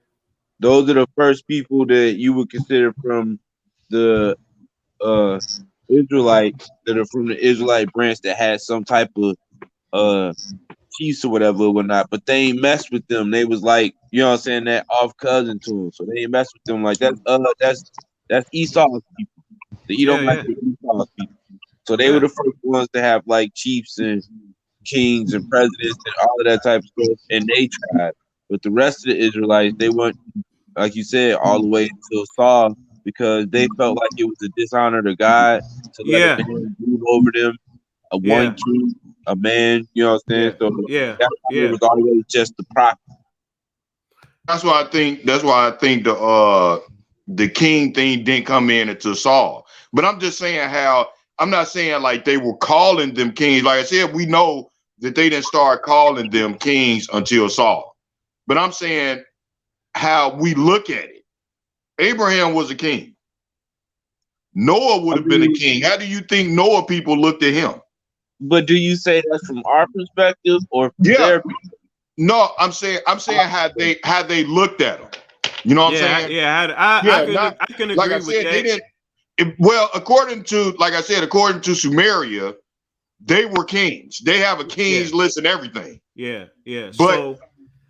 Those are the first people that you would consider from the Israelites, that are from the Israelite branch, that had some type of chiefs or whatever or whatnot, but they ain't messed with them. They was like, you know what I'm saying, that off cousin to them. So they ain't messed with them. Like that's Esau's people. The Edomites are Esau's people. So they were the first ones to have like chiefs and kings and presidents and all of that type of stuff, and they tried. But the rest of the Israelites, they went, like you said, all the way until Saul, because they felt like it was a dishonor to God to let a man rule over them, one king, a man, you know what I'm saying? So it was always just the prophet. That's why I think the king thing didn't come in until Saul. But I'm just saying I'm not saying like they were calling them kings. Like I said, we know that they didn't start calling them kings until Saul. But I'm saying how we look at it. Abraham was a king. Noah would have been a king. How do you think Noah people looked at him? But do you say that's from our perspective or from their perspective? No, I'm saying how they looked at him. You know what I'm saying? I can agree like I with said, that. They didn't. Well, according to Sumerian, they were kings. They have a king's list and everything. Yeah. But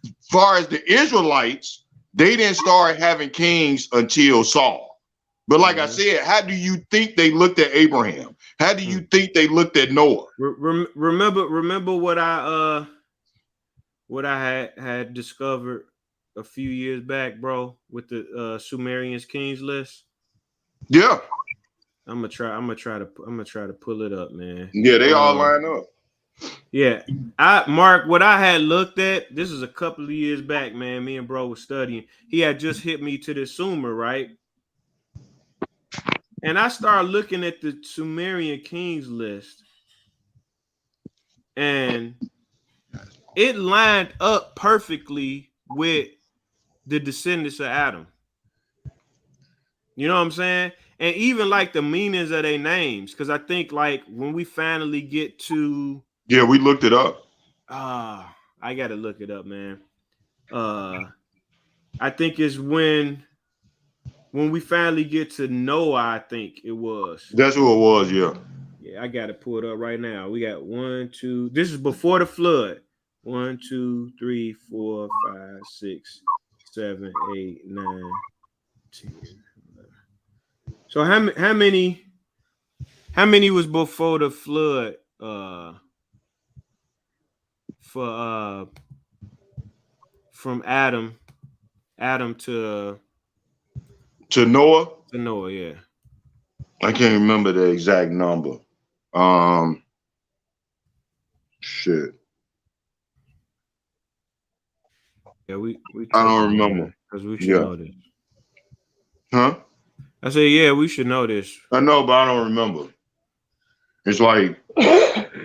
as far as the Israelites, they didn't start having kings until Saul. But like I said, how do you think they looked at Abraham? How do you think they looked at Noah? Remember what I had discovered a few years back, bro, with the Sumerian's kings list. Yeah. I'm gonna try to pull it up, man. Yeah, they all line up. Yeah. Mark, what I had looked at, this is a couple of years back, man. Me and bro was studying. He had just hit me to the Sumer, right? And I started looking at the Sumerian kings list, and it lined up perfectly with the descendants of Adam. You know what I'm saying? And even like the meanings of their names, because I think like when we finally get to we looked it up. I gotta look it up, man. I think it's when we finally get to Noah, I think it was. That's who it was, yeah. Yeah, I got to pull it up right now. We got 1, 2. This is before the flood. 1, 2, 3, 4, 5, 6, 7, 8, 9, 10. 11. So how many was before the flood? From Adam to Noah? To Noah, yeah. I can't remember the exact number. Shit. Yeah, we I don't remember. because we should know this. Huh? I said, yeah, we should know this. I know, but I don't remember. It's like I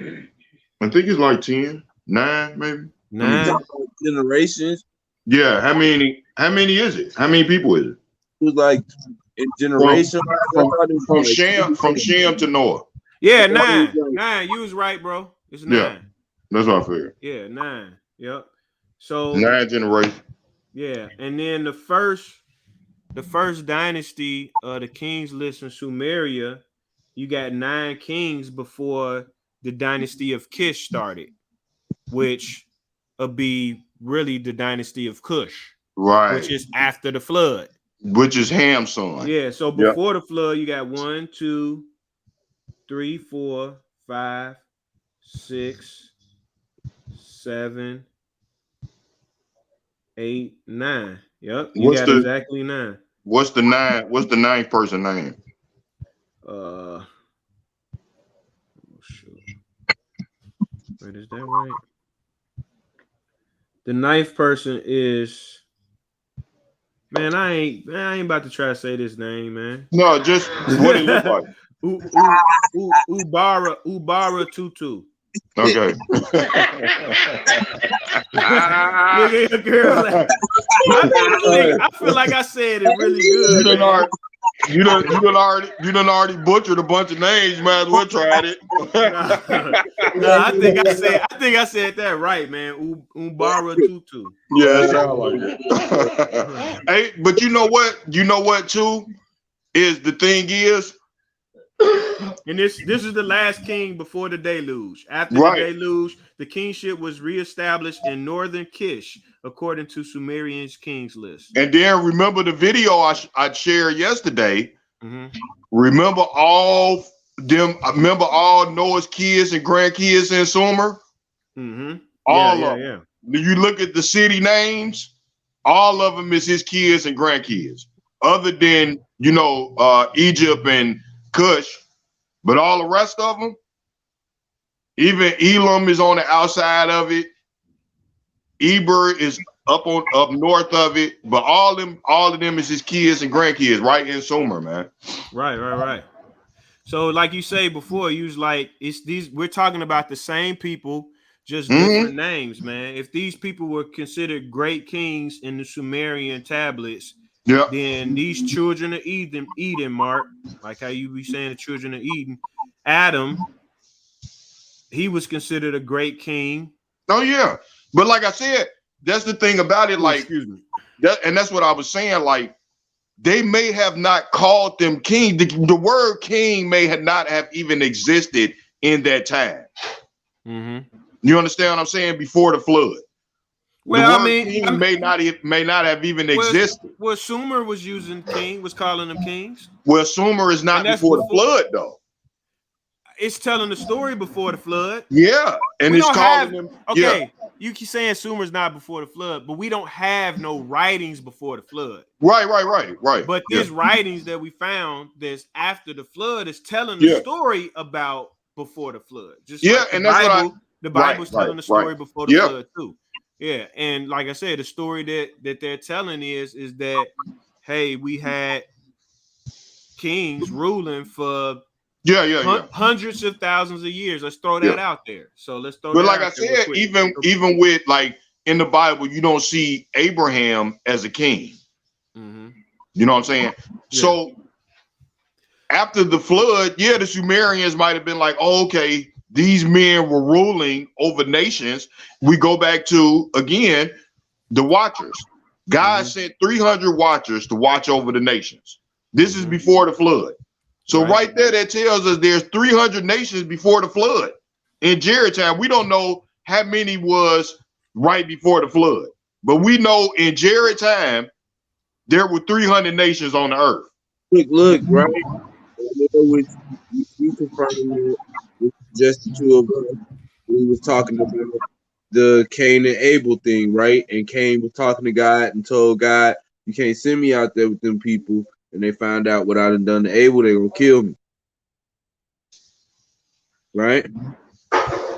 think it's like 10, 9, maybe. 9 generations. Yeah, how many is it? How many people is it? was like in generation. From Shem to Noah. Yeah, 9. 9. You was right, bro. It's 9. Yeah, that's what I figured. Yeah, 9. Yep. So 9 generations. Yeah, and then the first dynasty of the kings list in Sumeria, you got 9 kings before the dynasty of Kish started, which would be really the dynasty of Cush, Right? Which is after the flood. Which is Ham's son. Yeah. So before the flood, you got 1, 2, 3, 4, 5, 6, 7, 8, 9. Yep. You got exactly 9. What's the 9? What's the 9th person name? Oh shoot. Wait, is that right? The 9th person is, man, I ain't about to try to say this name, man. No, just what it look like. Ubara Tutu. Okay. Girl, I feel like I said it really good. You done already butchered a bunch of names. Might as well try it. I think I said that right, man. Ubara Tutu. Yeah, it sounds like it. Hey, but you know what? You know what too? Is the thing is, and this is the last king before the deluge. After the deluge, the kingship was reestablished in northern Kish, according to Sumerian's kings list. And then remember the video I shared yesterday. Mm-hmm. Remember all Noah's kids and grandkids in Sumer? Mm-hmm. All of them. Yeah. You look at the city names, all of them is his kids and grandkids, other than Egypt and Cush, but all the rest of them, even Elam is on the outside of it. Eber is up north of it, but all of them is his kids and grandkids right in Sumer, man. Right. So, like you say before, you was like, we're talking about the same people, just different names, man. If these people were considered great kings in the Sumerian tablets, then these children of Eden, Mark, like how you be saying the children of Eden, Adam, he was considered a great king. Oh yeah, but like I said, that's the thing about it. Like, excuse me, and that's what I was saying. Like, they may have not called them king. The word king may not have even existed in that time. Mm-hmm. You understand what I'm saying? Before the flood. Well, the word king may not have even existed. Well, Sumer was calling them kings. Well, Sumer is not before the flood, though. It's telling the story before the flood. Yeah, and it's calling them. Okay, you keep saying Sumer's not before the flood, but we don't have no writings before the flood. Right. But these writings that we found that's after the flood is telling the story about before the flood. Just and that's the Bible's telling the story before the flood too. Yeah, and like I said, the story that they're telling is that, hey, we had kings ruling for hundreds of thousands of years. Let's throw that out there. So let's throw. But like I said, even with like in the Bible, you don't see Abraham as a king. Mm-hmm. You know what I'm saying? Yeah. So after the flood, the Sumerians might have been like, oh, okay, these men were ruling over nations. We go back to, again, the watchers. God sent 300 watchers to watch over the nations. This is before the flood. So right there, that tells us there's 300 nations before the flood. In Jared time, we don't know how many was right before the flood. But we know in Jared time, there were 300 nations on the earth. Look, right? You confirming it. Just the two of us. We was talking about the Cain and Abel thing, right? And Cain was talking to God and told God, you can't send me out there with them people. And they found out what I done to Abel, they're gonna kill me. Right?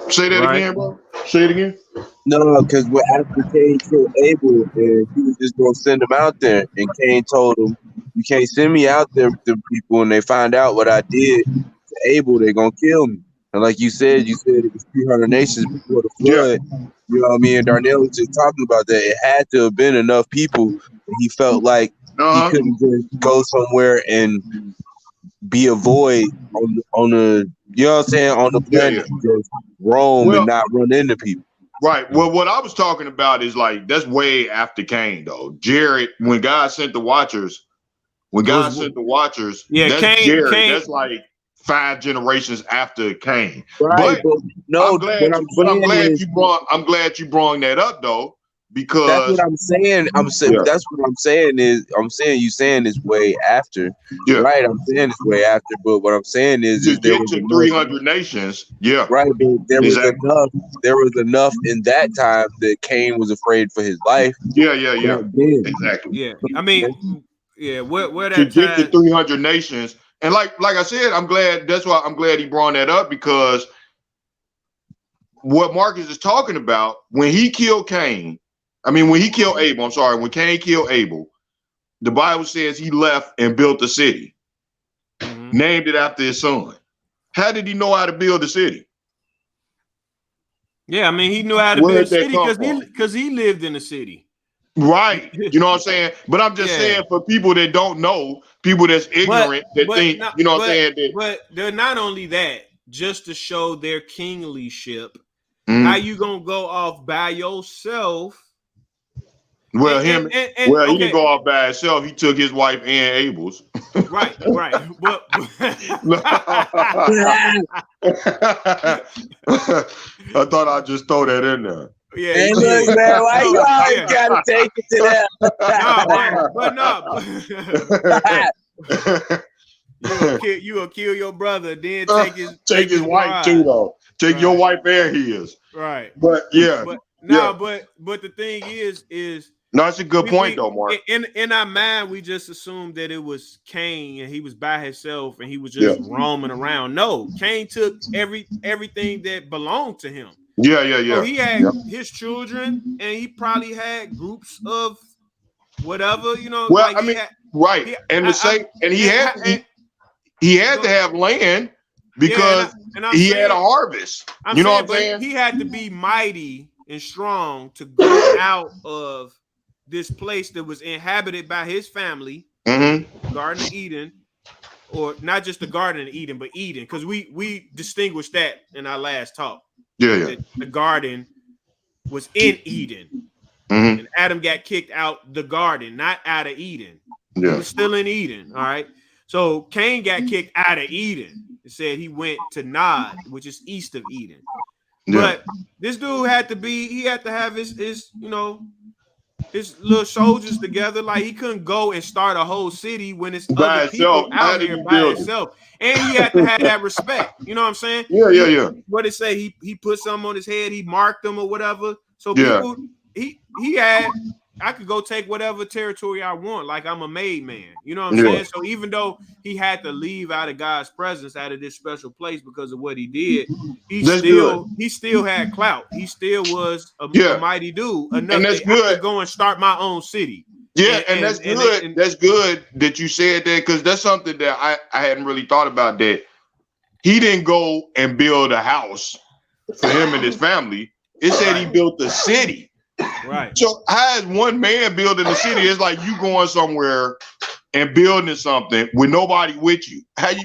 Say that again, bro. Say it again. No, because what after Cain killed Abel, and he was just gonna send him out there, and Cain told him, you can't send me out there with them people, and they find out what I did to Abel, they're gonna kill me. And like you said it was 300 nations before the flood. You know what I mean? And Darnell was just talking about that. It had to have been enough people that he felt like He couldn't just go somewhere and be a void on the you know what I'm saying, on the planet, just roam and not run into people. Right. Well, what I was talking about is like that's way after Cain, though. Jared, when God sent the Watchers, that's Cain, Jared. That's like 5 generations after Cain. Right, But no, I'm glad you brought that up, though, because that's what I'm saying. That's what I'm saying is you saying it's way after. Right, I'm saying it's way after, but what I'm saying is there was enough, 300 nations. Yeah. Right, but there was enough in that time that Cain was afraid for his life. Yeah. Exactly. Yeah. I mean, where that to get time to 300 nations. And like I said, I'm glad he brought that up, because what Marcus is talking about, when he killed Abel, when Cain killed Abel, the Bible says he left and built a city, named it after his son. How did he know how to build a city? Yeah, I mean, he knew how to build a city because he lived in the city. Right. You know what I'm saying? But I'm just saying, for people that don't know, people that's ignorant, But they're not only that, just to show their kinglyship. How you gonna go off by yourself? Well, he didn't go off by himself. He took his wife and Abel's. Right. But I thought I'd just throw that in there. Yeah, hey, look, man, why you always gotta take it to that? You will kill your brother, then take his wife too, though. Take your wife and his. Right. But but the thing is no, that's a good point though, Mark. In our mind, we just assumed that it was Cain and he was by himself and he was just roaming around. No, Cain took everything that belonged to him. Yeah. So he had his children, and he probably had groups of whatever, Well, like he had to have land because he had a harvest. You know what I'm saying? He had to be mighty and strong to go out of this place that was inhabited by his family, Garden of Eden, or not just the Garden of Eden, but Eden, because we distinguished that in our last talk. Yeah. The garden was in Eden, and Adam got kicked out the garden, not out of Eden. He was still in Eden. All right. So Cain got kicked out of Eden. It said he went to Nod, which is east of Eden. But this dude had to have his his little soldiers together. Like, he couldn't go and start a whole city when it's other people out here by himself. And he had to have that respect. You know what I'm saying? Yeah. What it say? He put something on his head. He marked them or whatever. So people, he had. I could go take whatever territory I want. Like, I'm a made man. You know what I'm saying? So even though he had to leave out of God's presence, out of this special place because of what he did, he still had clout. He still was a mighty dude. Enough that I could go and start my own city. Yeah, and that's good. That's good that you said that, because that's something that I hadn't really thought about, that he didn't go and build a house for him and his family. It said he built a city. Right. So how is one man building a city? It's like you going somewhere and building something with nobody with you. How you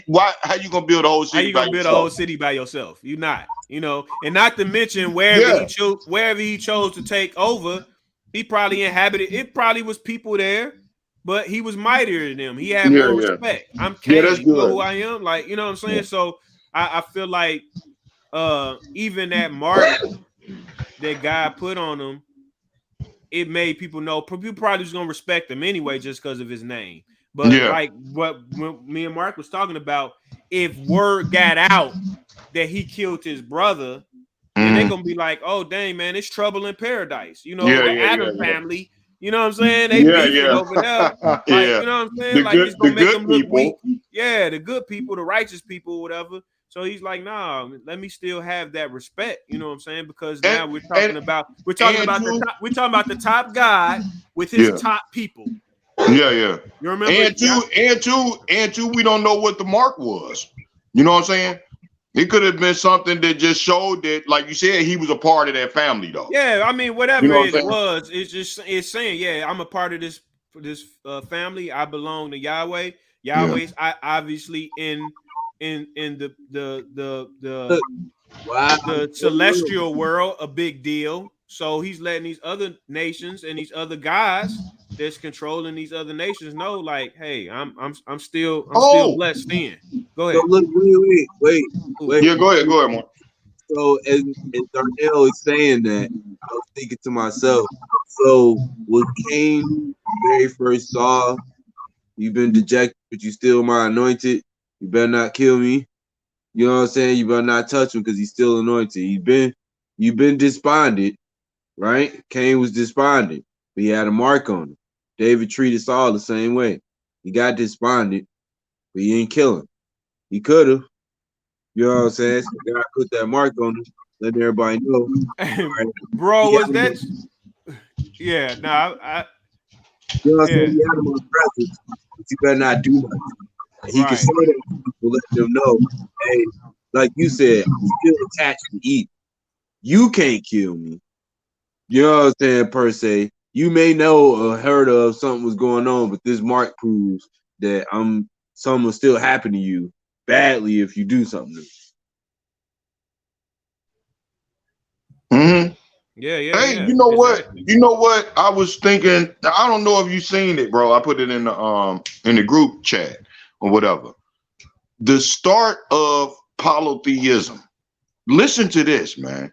gonna build a whole city? How you gonna build a whole city by yourself? You not, and not to mention wherever he chose to take over, he probably inhabited. It probably was people there, but he was mightier than them. He had more respect. I'm Cain. That's you know who I am? Like, you know what I'm saying? So I feel like even that mark that God put on him, it made people know. People probably was gonna respect him anyway just because of his name. But like what me and Mark was talking about, if word got out that he killed his brother, and they're gonna be like, "Oh dang, man, it's trouble in paradise." The Adam family. You know what I'm saying? They beefing over there. Like, you know what I'm saying? Like, it's gonna make them look weak. Yeah, the good people, the righteous people, whatever. So he's like, nah, let me still have that respect. You know what I'm saying? Because now we're talking about the top God with his top people. Yeah. You remember? And two, we don't know what the mark was. You know what I'm saying? It could have been something that just showed that, like you said, he was a part of that family, though. Yeah, I mean, whatever it was, it's saying, yeah, I'm a part of this family. I belong to Yahweh. Yahweh's obviously in the celestial world, a big deal. So he's letting these other nations and these other guys that's controlling these other nations know, like, hey, I'm still blessed in. Go ahead. So look, wait. Yeah, go ahead, Mark. So as Darnell is saying that, I was thinking to myself, so was Cain very first saw, you've been dejected, but you still my anointed, you better not kill me. You know what I'm saying? You better not touch him because he's still anointed. You've been despondent, right? Cain was despondent, but he had a mark on him. David treated Saul the same way. He got despondent, but he ain't kill him. He could have. You know what I'm saying? So God put that mark on him, letting everybody know. Right? Bro, was that? Yeah, no, I you know what I'm saying? He had him on presence, but you better not do nothing. He can say that to people, let them know, hey, like you said, I'm still attached to Eve. You can't kill me. You know what I'm saying, per se. You may know or heard of something was going on, but this mark proves that something will still happen to you badly if you do something to me. Mm-hmm. Yeah. Hey, you know what? You know what? I was thinking. I don't know if you've seen it, bro. I put it in the group chat or whatever. The start of polytheism. Listen to this, man.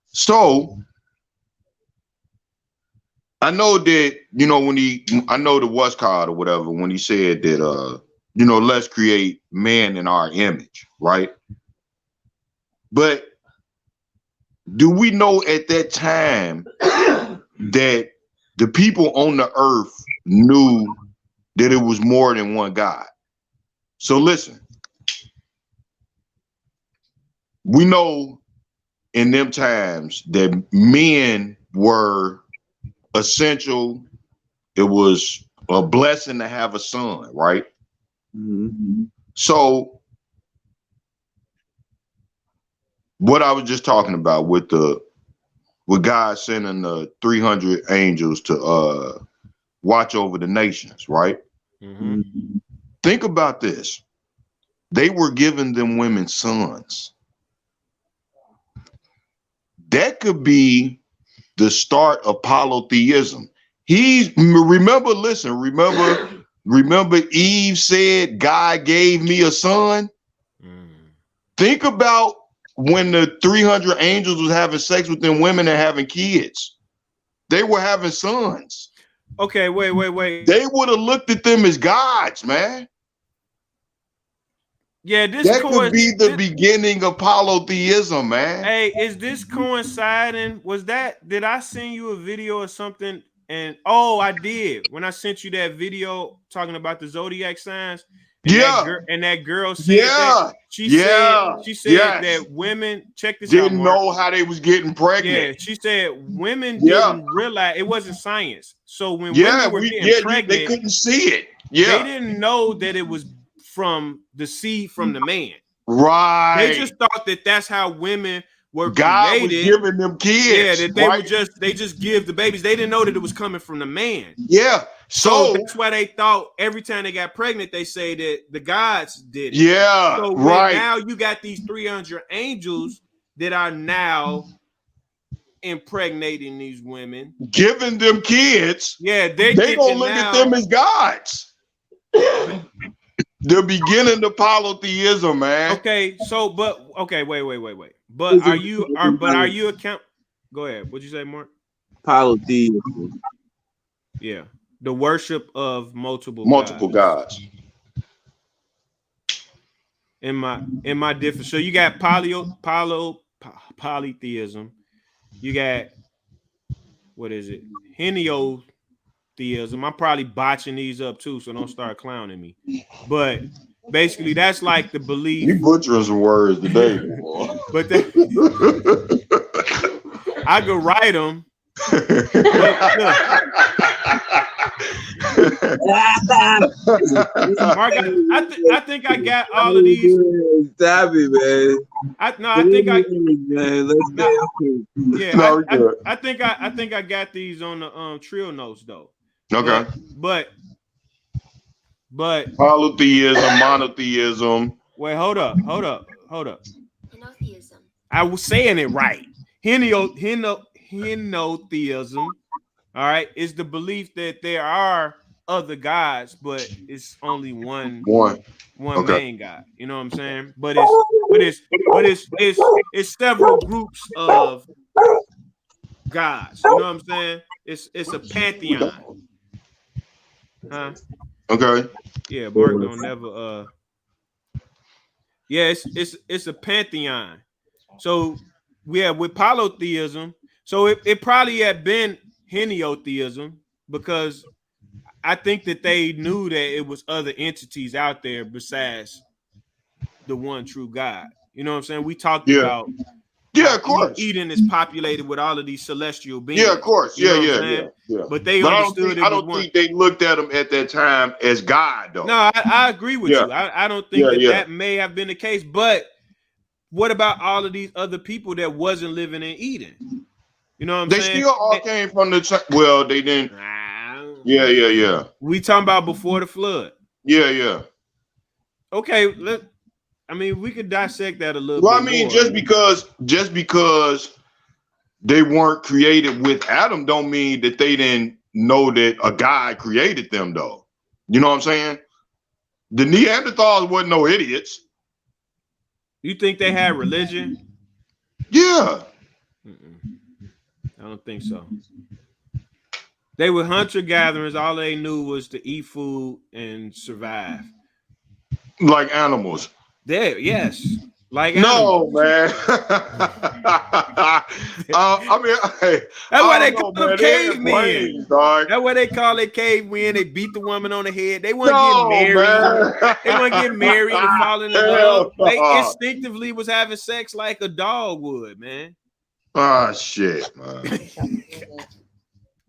So I know that, you know, I know the Westcott or whatever, when he said that, you know, let's create man in our image, right? But do we know at that time that the people on the earth knew that it was more than one God? So listen, we know in them times that men were essential. It was a blessing to have a son, right? Mm-hmm. So what I was just talking about with God sending the 300 angels to watch over the nations, right? Mm-hmm. Think about this. They were giving them women sons. That could be the start of polytheism. Remember Eve said, God gave me a son. Think about when the 300 angels was having sex with them women and having kids. They were having sons. Okay, wait. They would have looked at them as gods, man. Yeah, that could be the beginning of polytheism, man. Hey, is this coinciding? Did I send you a video or something? And I did. When I sent you that video talking about the zodiac signs, and that girl said that she said that women, check this out, didn't know how they was getting pregnant. Yeah, she said women didn't realize it wasn't science. So when women were getting pregnant, they couldn't see it. Yeah, they didn't know that it was from the seed from the man. Right. They just thought that that's how women were God created. was giving them kids. Yeah, that they would just give the babies. They didn't know that it was coming from the man. Yeah. So that's why they thought every time they got pregnant, they say that the gods did it. Yeah. So now you got these 300 angels that are now impregnating these women, giving them kids. Yeah, they gonna look at them as gods. The beginning of polytheism, man. Okay, so wait. But are you account? Go ahead. What'd you say, Mark? Polytheism. Yeah, the worship of multiple gods. In my different. So you got polytheism. You got, what is it? Henotheism. I'm probably botching these up too, so don't start clowning me. But basically, that's like the belief. You butchering some words today, but I could write them. Mark, I think I got all of these. Stop it, man. I think I got these on the Treal notes though. Okay. But polytheism, monotheism. Wait, hold up. Henotheism. I was saying it right. Henotheism. All right, is the belief that there are other gods, but it's only one okay. Main god. You know what I'm saying? But it's several groups of gods. You know what I'm saying? It's a pantheon. Huh? Okay. Yeah, Mark don't never yeah, it's a pantheon. So with polytheism, so it probably had been henotheism, because I think that they knew that it was other entities out there besides the one true God. You know what I'm saying? We talked about of course. Eden is populated with all of these celestial beings. Yeah, of course. Yeah. But they understood I don't think they looked at them at that time as God, though. No, I agree with you. I don't think that may have been the case. But what about all of these other people that wasn't living in Eden? You know what I'm saying? They still all came from the well, they didn't. Yeah. We talking about before the flood. Yeah. Okay, we could dissect that a little bit. Well, more. just because they weren't created with Adam don't mean that they didn't know that a God created them, though. You know what I'm saying? The Neanderthals wasn't no idiots. You think they had religion? Yeah. I don't think so. They were hunter-gatherers. All they knew was to eat food and survive. Like animals. Yes. Like no, animals. Man. That's why they call them cavemen. That's why they call it cavemen. They beat the woman on the head. They want to get married. They want to get married and fall in love. They instinctively was having sex like a dog would, man. Oh shit, man.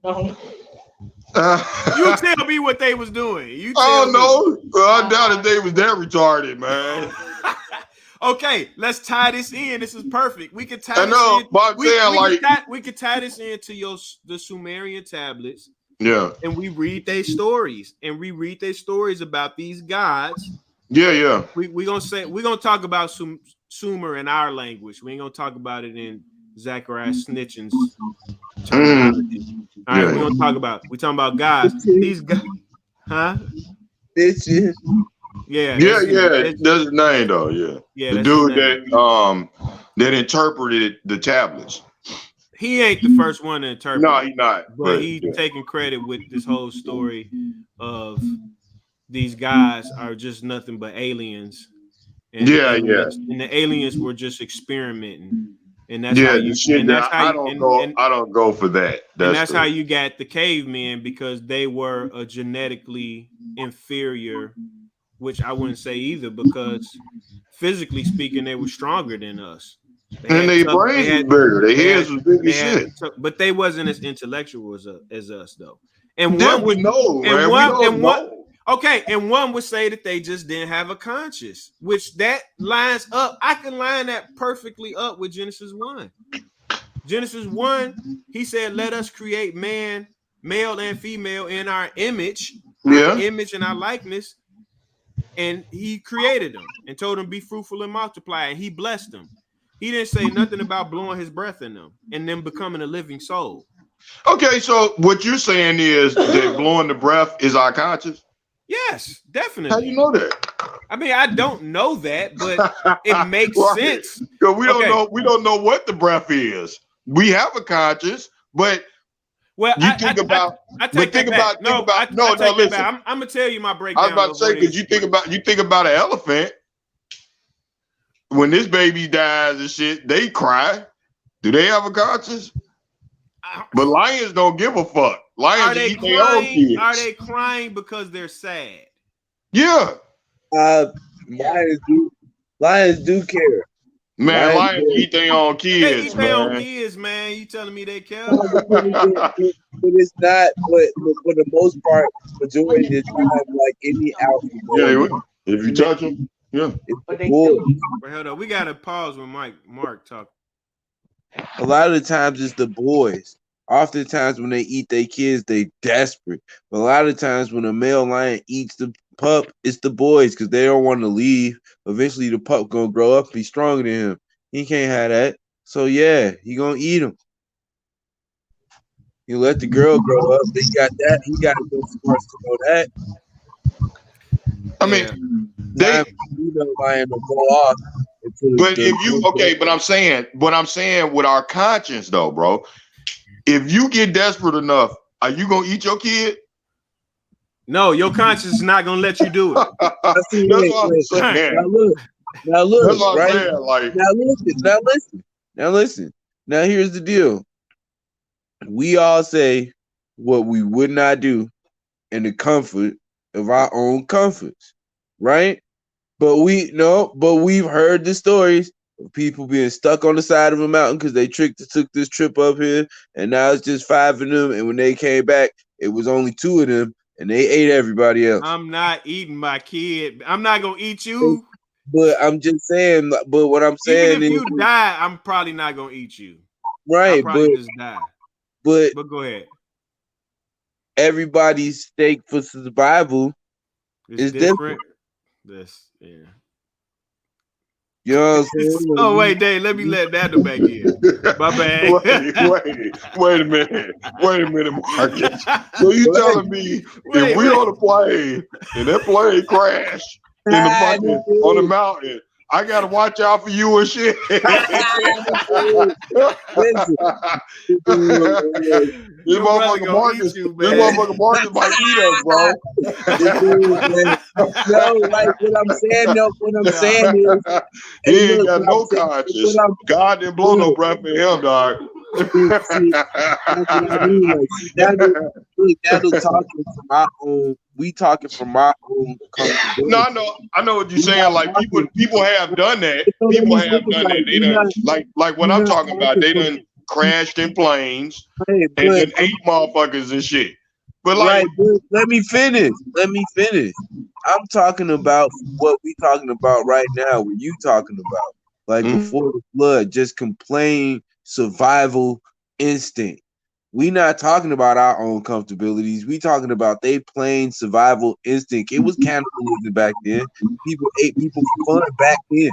You tell me what they was doing. No, I doubt that they was that retarded, man. Okay, let's tie this in. This is perfect. We could tie this in. But we could tie this into the Sumerian tablets. Yeah. And we read their stories. And we read their stories about these gods. Yeah. We're gonna talk about Sumer in our language. We ain't gonna talk about it in Zachariah Snitchin's terminology. All right, we're talking about gods. These guys, huh? Bitches. Yeah. That's his name though. Yeah. The dude that interpreted the tablets. He ain't the first one to interpret. No, he's not. But he's taking credit with this whole story of these guys are just nothing but aliens. And the aliens were just experimenting. And that's how you. I don't go for that. That's how you got the cavemen, because they were a genetically inferior, which I wouldn't say either, because physically speaking, they were stronger than us. Their brains was bigger. Their heads was big as shit. But they wasn't as intellectual as us, though. And one would know, man. Okay, and one would say that they just didn't have a conscience, which that lines up. I can line that perfectly up with Genesis 1. Genesis 1, he said, let us create man, male and female, in our image, our image and our likeness. And he created them and told them, be fruitful and multiply. And he blessed them. He didn't say nothing about blowing his breath in them and them becoming a living soul. Okay, so what you're saying is that blowing the breath is our conscience? Yes, definitely. How do you know that? I mean, I don't know that, but it makes sense. Because we don't know what the breath is. We have a conscience, but I'm gonna tell you my breakdown. I was about to say, because you think about an elephant. When this baby dies and shit, they cry. Do they have a conscience? But lions don't give a fuck. Lions eat their own kids. Are they crying because they're sad? Yeah. Lions do care. Man, lions eat their own kids. They eat their own kids, man. You telling me they care? But it's not. But for the most part, majority of the time, like any alpha. Yeah, if you touch them, yeah. Hold on, we gotta pause when Mark talk. A lot of the times it's the boys. Oftentimes when they eat their kids, they desperate. But a lot of times when a male lion eats the pup, it's the boys because they don't want to leave. Eventually the pup gonna grow up and be stronger than him. He can't have that. So yeah, he gonna eat him. You let the girl grow up. He got that. He got to go first to know that. I mean, they lion will go off. But if you but I'm saying with our conscience though, bro, if you get desperate enough, are you gonna eat your kid? No, your conscience is not gonna let you do it. That's what I'm saying. Now look, that's what right? I'm saying. Like, now listen. Now here's the deal. We all say what we would not do in the comfort of our own comforts, right? But we've heard the stories of people being stuck on the side of a mountain because they took this trip up here, and now it's just 5 of them. And when they came back, it was only 2 of them, and they ate everybody else. I'm not eating my kid. I'm not gonna eat you. But I'm just saying. But what I'm saying even if you die, I'm probably not gonna eat you. Right? I'll probably just die. But go ahead. Everybody's stake for survival is different. Yeah. You know what I'm saying? Oh wait, Dave, let me let that back in. My bad. wait a minute, Marcus. So you telling me if we on a plane and that plane crashed in the fucking on the mountain, I gotta watch out for you and shit. This motherfucker Marcus might eat us, bro. No, like what I'm saying, is he ain't got no conscience. God didn't blow no breath in him, dog. We talking from our own No, I know what you're saying. Like people have done that. People have done that. They done like what I'm talking about. They done crashed in planes and then ate motherfuckers and shit. But like, let me finish. I'm talking about what we talking about right now. What you talking about? Like before the flood, just complain survival instinct. We not talking about our own comfortabilities. We talking about they plain survival instinct. It was cannibalism back then. People ate people for fun back then.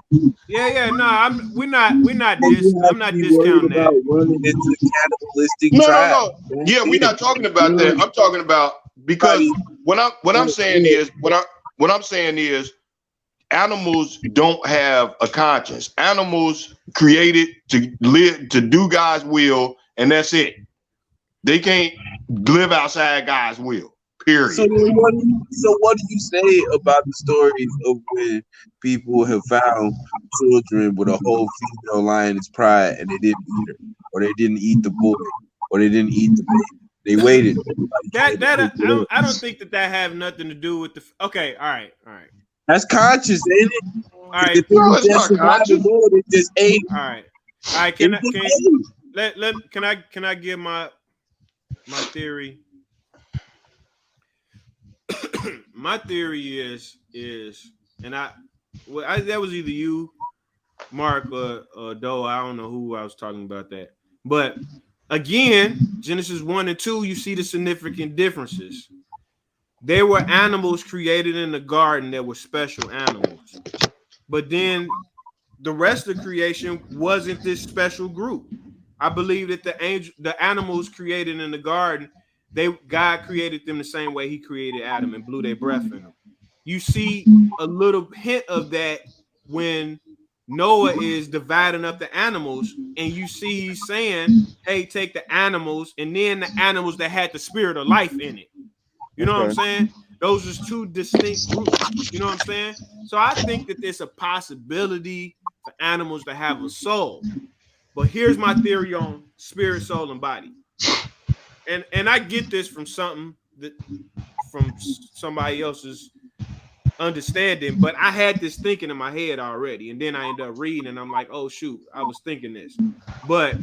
Yeah. No, we're not I'm not discounting that. Running into cannibalistic no. Yeah, we're not talking about that. I'm talking about because what I'm saying is animals don't have a conscience. Animals created to live to do God's will, and that's it. They can't live outside God's will. Period. So what do you say about the stories of when people have found children with a whole female lioness pride and they didn't eat her, or they didn't eat the boy, or they didn't eat the baby? They waited. I don't think that have nothing to do with the. Okay, all right. That's conscious, ain't it? All right. If it was just survival mode, it just ate. All right. Can I give my theory? My theory is, and that was either you, Mark, or Doe. I don't know who I was talking about that, but again, Genesis 1 and 2, you see the significant differences. There were animals created in the garden that were special animals, but then the rest of creation wasn't this special group. I believe that the animals created in the garden, God created them the same way He created Adam and blew their breath in them. You see a little hint of that when Noah is dividing up the animals, and you see he's saying, "Hey, take the animals," and then the animals that had the spirit of life in it. You know what I'm saying? Those are 2 distinct groups. You know what I'm saying? So I think that there's a possibility for animals to have a soul. But here's my theory on spirit, soul, and body. And I get this from somebody else's understanding, but I had this thinking in my head already, and then I ended up reading, and I'm like, oh shoot, I was thinking this. But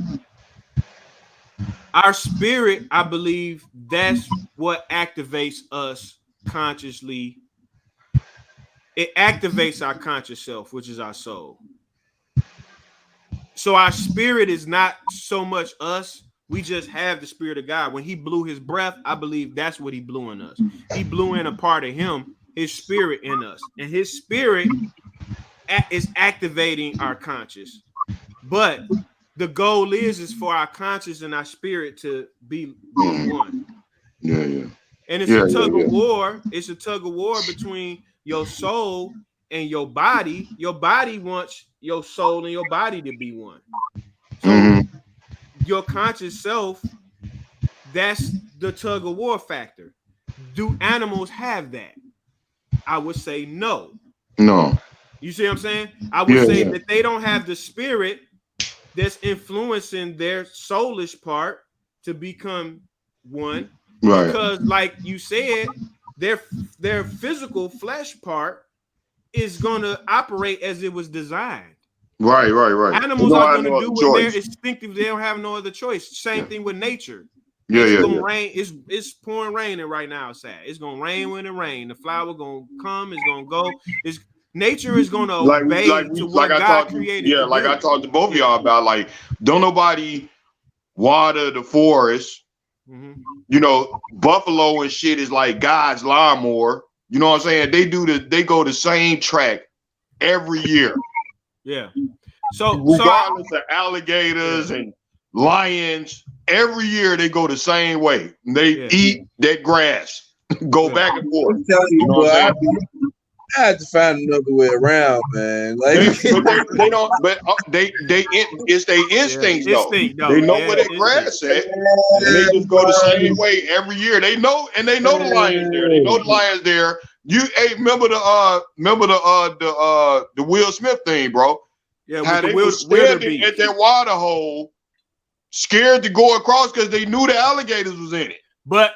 our spirit, I believe that's what activates us consciously. It activates our conscious self, which is our soul. So our spirit is not so much us, We just have the spirit of God. When he blew his breath, I believe that's what he blew in us. He blew in a part of him, his spirit in us. And his spirit is activating our conscious. But the goal is for our conscious and our spirit to be one. Yeah. And it's a tug of war. It's a tug of war between your soul and your body. Your body wants your soul and your body to be one. So your conscious self, that's the tug of war factor. Do animals have that? I would say no. No. You see what I'm saying? I would say that they don't have the spirit that's influencing their soulish part to become one. Right. Because, like you said, their physical flesh part is going to operate as it was designed. Right. Animals are going to do what they're instinctive. They don't have no other choice. Same thing with nature. It's gonna rain. It's pouring raining right now. Sad. It's gonna rain when it rains. The flower gonna come. It's gonna go. Nature is gonna obey to what God created. Yeah, like I talked to both of y'all about. Like, don't nobody water the forest. You know, buffalo and shit is like God's lawnmower. You know what I'm saying? They go the same track every year. Yeah. So regardless of alligators and lions, every year they go the same way. They eat that grass, go back and forth. I'm telling you, bro, I had to find another way around, man. Like they don't, but it's their instincts though. They know where their grass at, and they just go the same way every year. They know, and they know the lions there. They know the lions there. Remember the Will Smith thing, bro? Yeah, how they were standing at that water hole, scared to go across because they knew the alligators was in it. But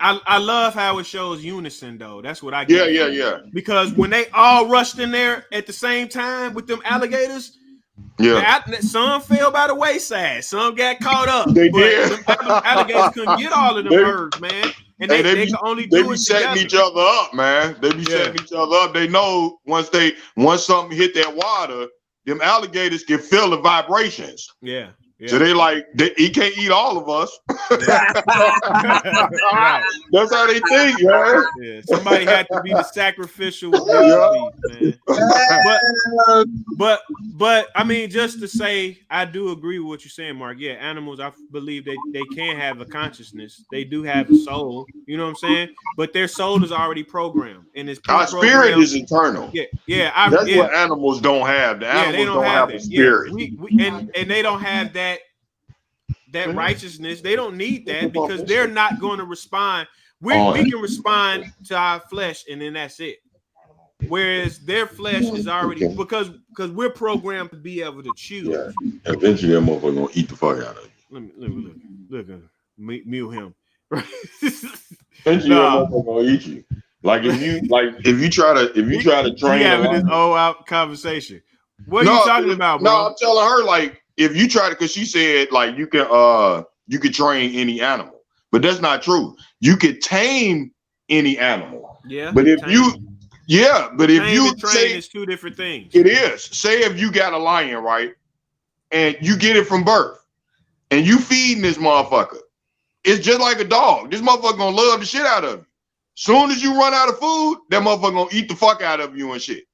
I love how it shows unison though. That's what I get. Yeah. Because when they all rushed in there at the same time with them alligators, some fell by the wayside. Some got caught up. They did. The alligators couldn't get all of them birds, man. And they can only do it setting together. each other up, man. They be setting each other up. They know once something hit that water, them alligators can feel the vibrations. Yeah. So he can't eat all of us. Right. That's how they think, man. Yeah, somebody had to be the sacrificial beast, man. But I mean, just to say, I do agree with what you're saying, Mark. Yeah, animals, I believe they can have a consciousness. They do have a soul. You know what I'm saying? But their soul is already programmed, and it's our spirit is eternal. That's what animals don't have. The animals don't have a spirit. And they don't have that righteousness. They don't need that because they're not going to respond. We can respond to our flesh, and then that's it. Whereas their flesh is already because we're programmed to be able to choose. Yeah. Eventually, that motherfucker gonna eat the fuck out of you. Look at mute him. Eventually, that motherfucker gonna eat you. Like if you try to train. We having this out conversation. What are you talking about, bro? No, I'm telling her like if you try to, because she said like you can train any animal, but that's not true. You could tame any animal. Yeah, but if you train is two different things. It is. Say if you got a lion, right, and you get it from birth, and you feeding this motherfucker, it's just like a dog. This motherfucker gonna love the shit out of you. Soon as you run out of food, that motherfucker gonna eat the fuck out of you and shit.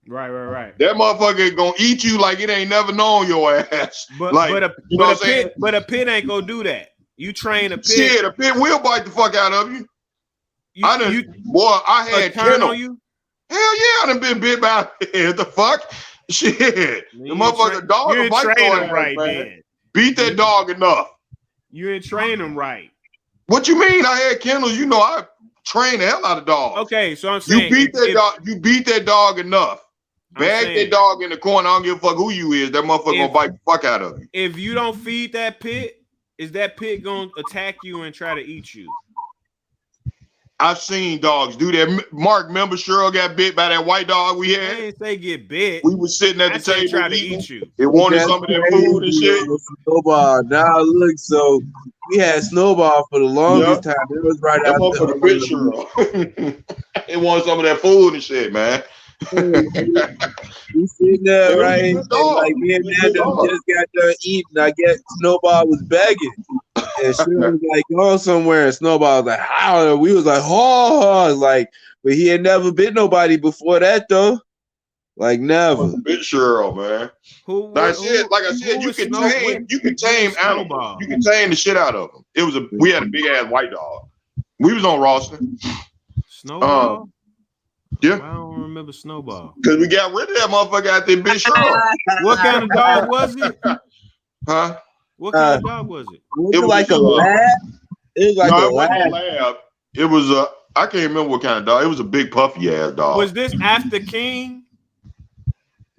Right. That motherfucker gonna eat you like it ain't never known your ass. But a pit ain't gonna do that. You train a pit. Shit, a pit will bite the fuck out of you. I had kennel. On you? Hell yeah, I done been bit by the fuck. Shit. The motherfucker dog will bite your ass, right, man. Beat that dog enough. You ain't train them right. What you mean? I had kennels. You know I train the hell out of dogs. Okay, so I'm saying you beat that dog enough. Bag that dog in the corner. I don't give a fuck who you is. That motherfucker gonna bite the fuck out of you. If you don't feed that pit, is that pit gonna attack you and try to eat you? I've seen dogs do that. Mark, remember Cheryl got bit by that white dog we had? I didn't say get bit. We was sitting at the table trying to eat you. It wanted some of that food and shit. Snowball. Now look, so we had Snowball for the longest time. It was right out there. For the picture. It wanted some of that food and shit, man. We sitting there, right? And like me and Nando just got done eating. I guess Snowball was begging. And she was like, go somewhere. And Snowball was like, how? We was like, oh, like, but he had never been nobody before that though. Like never. Big Cheryl, man. Like I said, you can tame animals. You can tame the shit out of them. We had a big ass white dog. We was on Ralston. Snowball? Yeah. I don't remember Snowball. Because we got rid of that motherfucker out there, Big Cheryl. What kind of dog was it? Huh? What kind of dog was it? It was like a lab. It was like it wasn't a lab. It was I can't remember what kind of dog. It was a big puffy ass dog. Was this after King?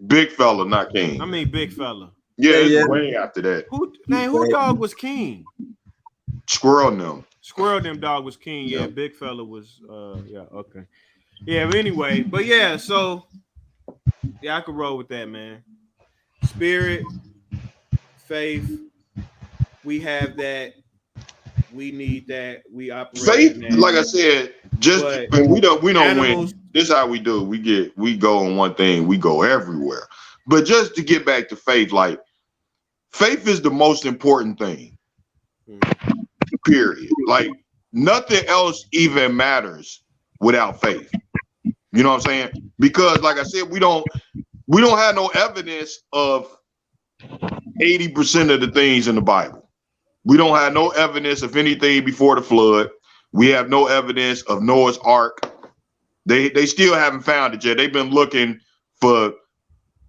Big fella, not King. I mean big fella. Yeah, it's way after that. Who dog was King? Squirrel them. Squirrel them dog was King. Yeah, big fella was okay. Yeah, but anyway, so I could roll with that, man. Spirit, faith, we have that. We need that. We operate. Faith, like I said, we don't win. This is how we do. We go on one thing. We go everywhere. But just to get back to faith, like faith is the most important thing. Period. Like nothing else even matters without faith. You know what I'm saying? Because, like I said, we don't have no evidence of 80% of the things in the Bible. We don't have no evidence of anything before the flood. We have no evidence of Noah's Ark. They still haven't found it yet. They've been looking for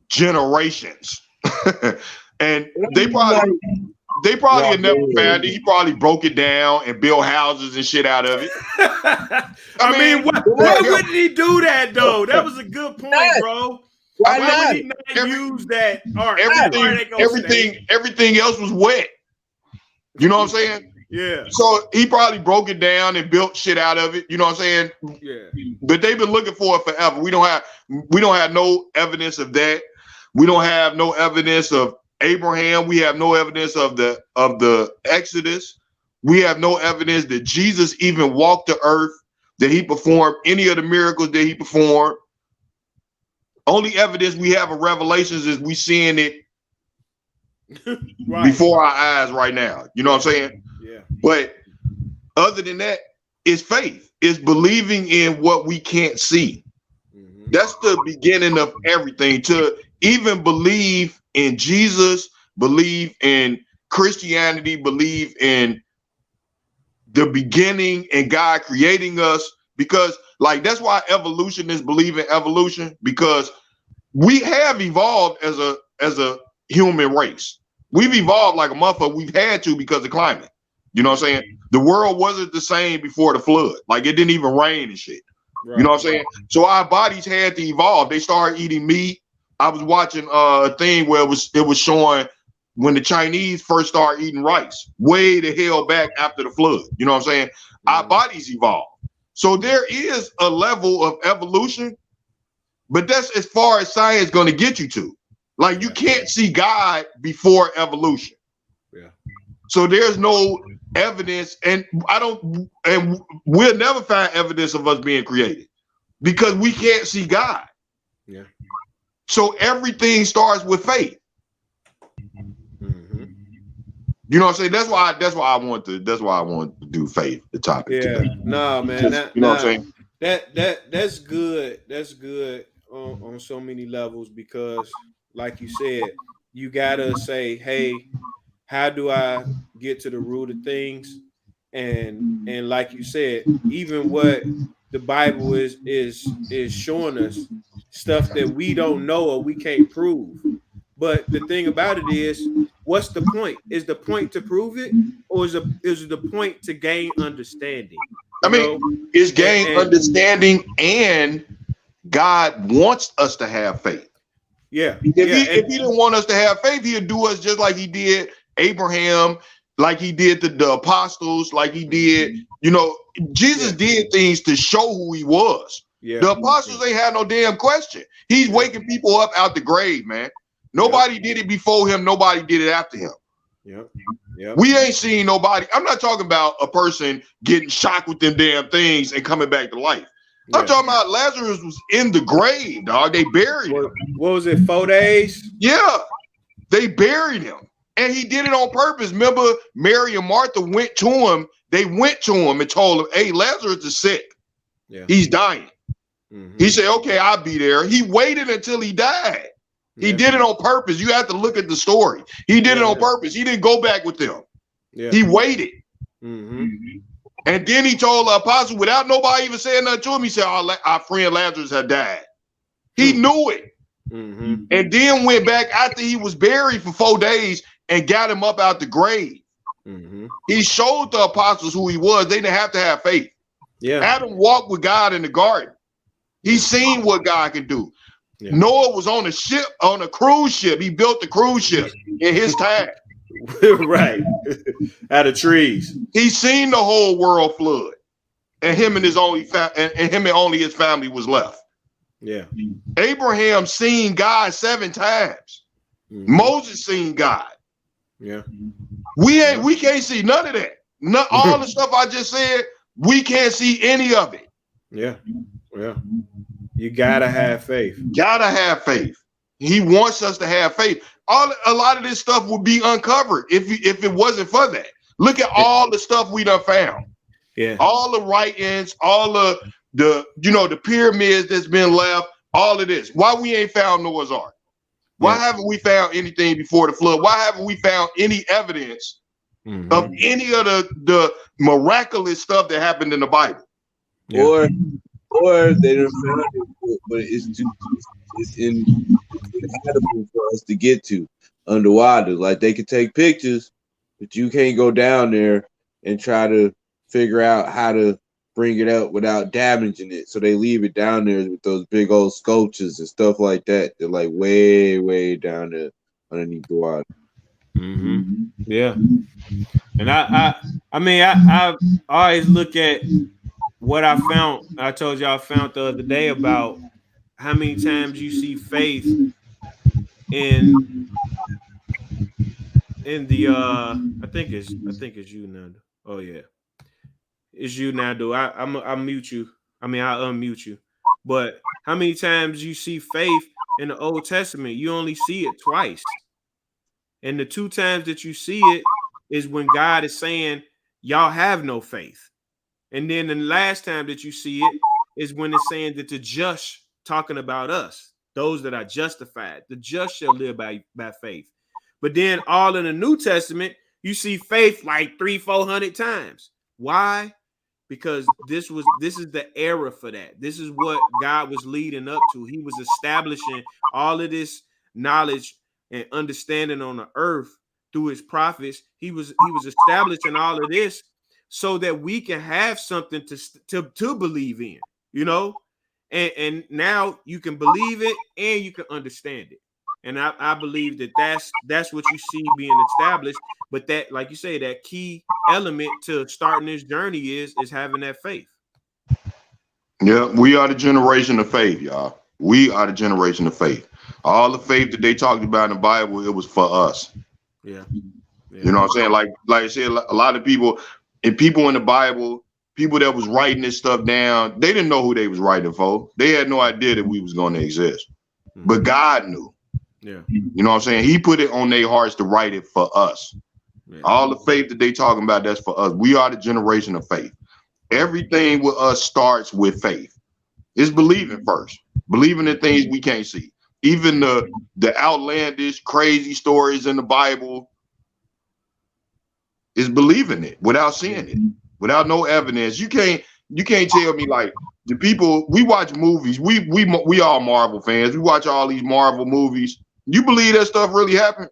generations, and they probably had never found it. He probably broke it down and built houses and shit out of it. I mean, why wouldn't he do that though? That was a good point, bro. Why would he not use that art? Everything else was wet. You know what I'm saying? Yeah. So he probably broke it down and built shit out of it. You know what I'm saying? Yeah. But they've been looking for it forever. We don't have no evidence of that. We don't have no evidence of Abraham. We have no evidence of the Exodus. We have no evidence that Jesus even walked the earth, that he performed any of the miracles that he performed. Only evidence we have of Revelations is we seeing it before our eyes right now. You know what I'm saying? Yeah. But other than that, it's faith. It's believing in what we can't see. Mm-hmm. That's the beginning of everything. To even believe in Jesus, believe in Christianity, believe in the beginning and God creating us, because like that's why evolutionists believe in evolution, because we have evolved as a human race. We've evolved like a motherfucker. We've had to because of climate. You know what I'm saying? The world wasn't the same before the flood. Like it didn't even rain and shit. Right. You know what I'm saying? So our bodies had to evolve. They started eating meat. I was watching a thing where it was showing when the Chinese first started eating rice, way the hell back after the flood. You know what I'm saying? Mm-hmm. Our bodies evolved. So there is a level of evolution, but that's as far as science going to get you to. Like you can't see God before evolution. Yeah. So there's no evidence, and we'll never find evidence of us being created because we can't see God. Yeah. So everything starts with faith. Mm-hmm. You know what I'm saying? That's why I want to do faith, the topic. Yeah. Today. No, man. You know what I'm saying? That's good. That's good on so many levels, because like you said, you gotta say, hey, how do I get to the root of things? And like you said, even what the Bible is showing us, stuff that we don't know or we can't prove. But the thing about it is, what's the point? Is the point to prove it, or is the point to gain understanding? I mean, it's gain understanding, and God wants us to have faith. Yeah. If he didn't want us to have faith, he'd do us just like he did Abraham, like he did the apostles, like he did, Jesus did things to show who he was. Yeah. The apostles ain't had no damn question. He's waking people up out the grave, man. Nobody did it before him. Nobody did it after him. Yeah. We ain't seen nobody. I'm not talking about a person getting shocked with them damn things and coming back to life. I'm talking about Lazarus was in the grave, dog. They buried him. What was it, 4 days? Yeah, they buried him. And he did it on purpose. Remember, Mary and Martha went to him. They went to him and told him, hey, Lazarus is sick. Yeah. He's dying. Mm-hmm. He said, okay, I'll be there. He waited until he died. He did it on purpose. You have to look at the story. He did it on purpose. He didn't go back with them. Yeah. He waited. Mm-hmm. And then he told the apostle, without nobody even saying nothing to him, he said, our friend Lazarus had died. He knew it. Mm-hmm. And then went back after he was buried for 4 days and got him up out the grave. Mm-hmm. He showed the apostles who he was. They didn't have to have faith. Yeah. Adam walked with God in the garden. He seen what God could do. Yeah. Noah was on a ship, on a cruise ship. He built the cruise ship in his time. Right. Out of trees. He seen the whole world flood. And him and his only only his family was left. Yeah. Abraham seen God 7 times. Mm-hmm. Moses seen God. Yeah. We can't see none of that. All the stuff I just said, we can't see any of it. Yeah. Yeah. You gotta have faith. Gotta have faith. He wants us to have faith. A lot of this stuff would be uncovered if it wasn't for that. Look at all the stuff we done found. Yeah. All the writings, all the pyramids that's been left, all of this. Why we ain't found Noah's Ark? Why haven't we found anything before the flood? Why haven't we found any evidence of any of the miraculous stuff that happened in the Bible? Yeah. Or they don't found it, but it's inhabitable for us to get to underwater. Like they could take pictures, but you can't go down there and try to figure out how to bring it out without damaging it. So they leave it down there with those big old sculptures and stuff like that. They're like way, way down there underneath the water. Mm-hmm. Yeah. And I always look at what I found. I told you I found the other day about how many times you see faith in the I think it's you now. Oh yeah. It's you now, dude. I'll mute you. I'll unmute you. But how many times you see faith in the Old Testament? You only see it twice. And the 2 times that you see it is when God is saying, y'all have no faith. And then the last time that you see it is when it's saying that the just, talking about us, those that are justified, the just shall live by faith. But then all in the New Testament, you see faith like 300-400 times. Why? Because this is the era for that. This is what God was leading up to. He was establishing all of this knowledge and understanding on the earth through his prophets. He was establishing all of this so that we can have something to believe in, and now you can believe it and you can understand it. And I believe that's what you see being established. But that, like you say, that key element to starting this journey is having that faith. Yeah, we are the generation of faith, y'all. We are the generation of faith. All the faith that they talked about in the Bible, it was for us. Yeah. You know what I'm saying? Like I said, a lot of people in the Bible, people that was writing this stuff down, they didn't know who they was writing for. They had no idea that we was going to exist. Mm-hmm. But God knew. Yeah. You know what I'm saying? He put it on their hearts to write it for us. Yeah. All the faith that they talking about, that's for us. We are the generation of faith. Everything with us starts with faith. It's believing first. Believing in things we can't see. Even the outlandish, crazy stories in the Bible is believing it without seeing it, without no evidence. You can't tell me, like, the people, we watch movies. We all Marvel fans. We watch all these Marvel movies. You believe that stuff really happened?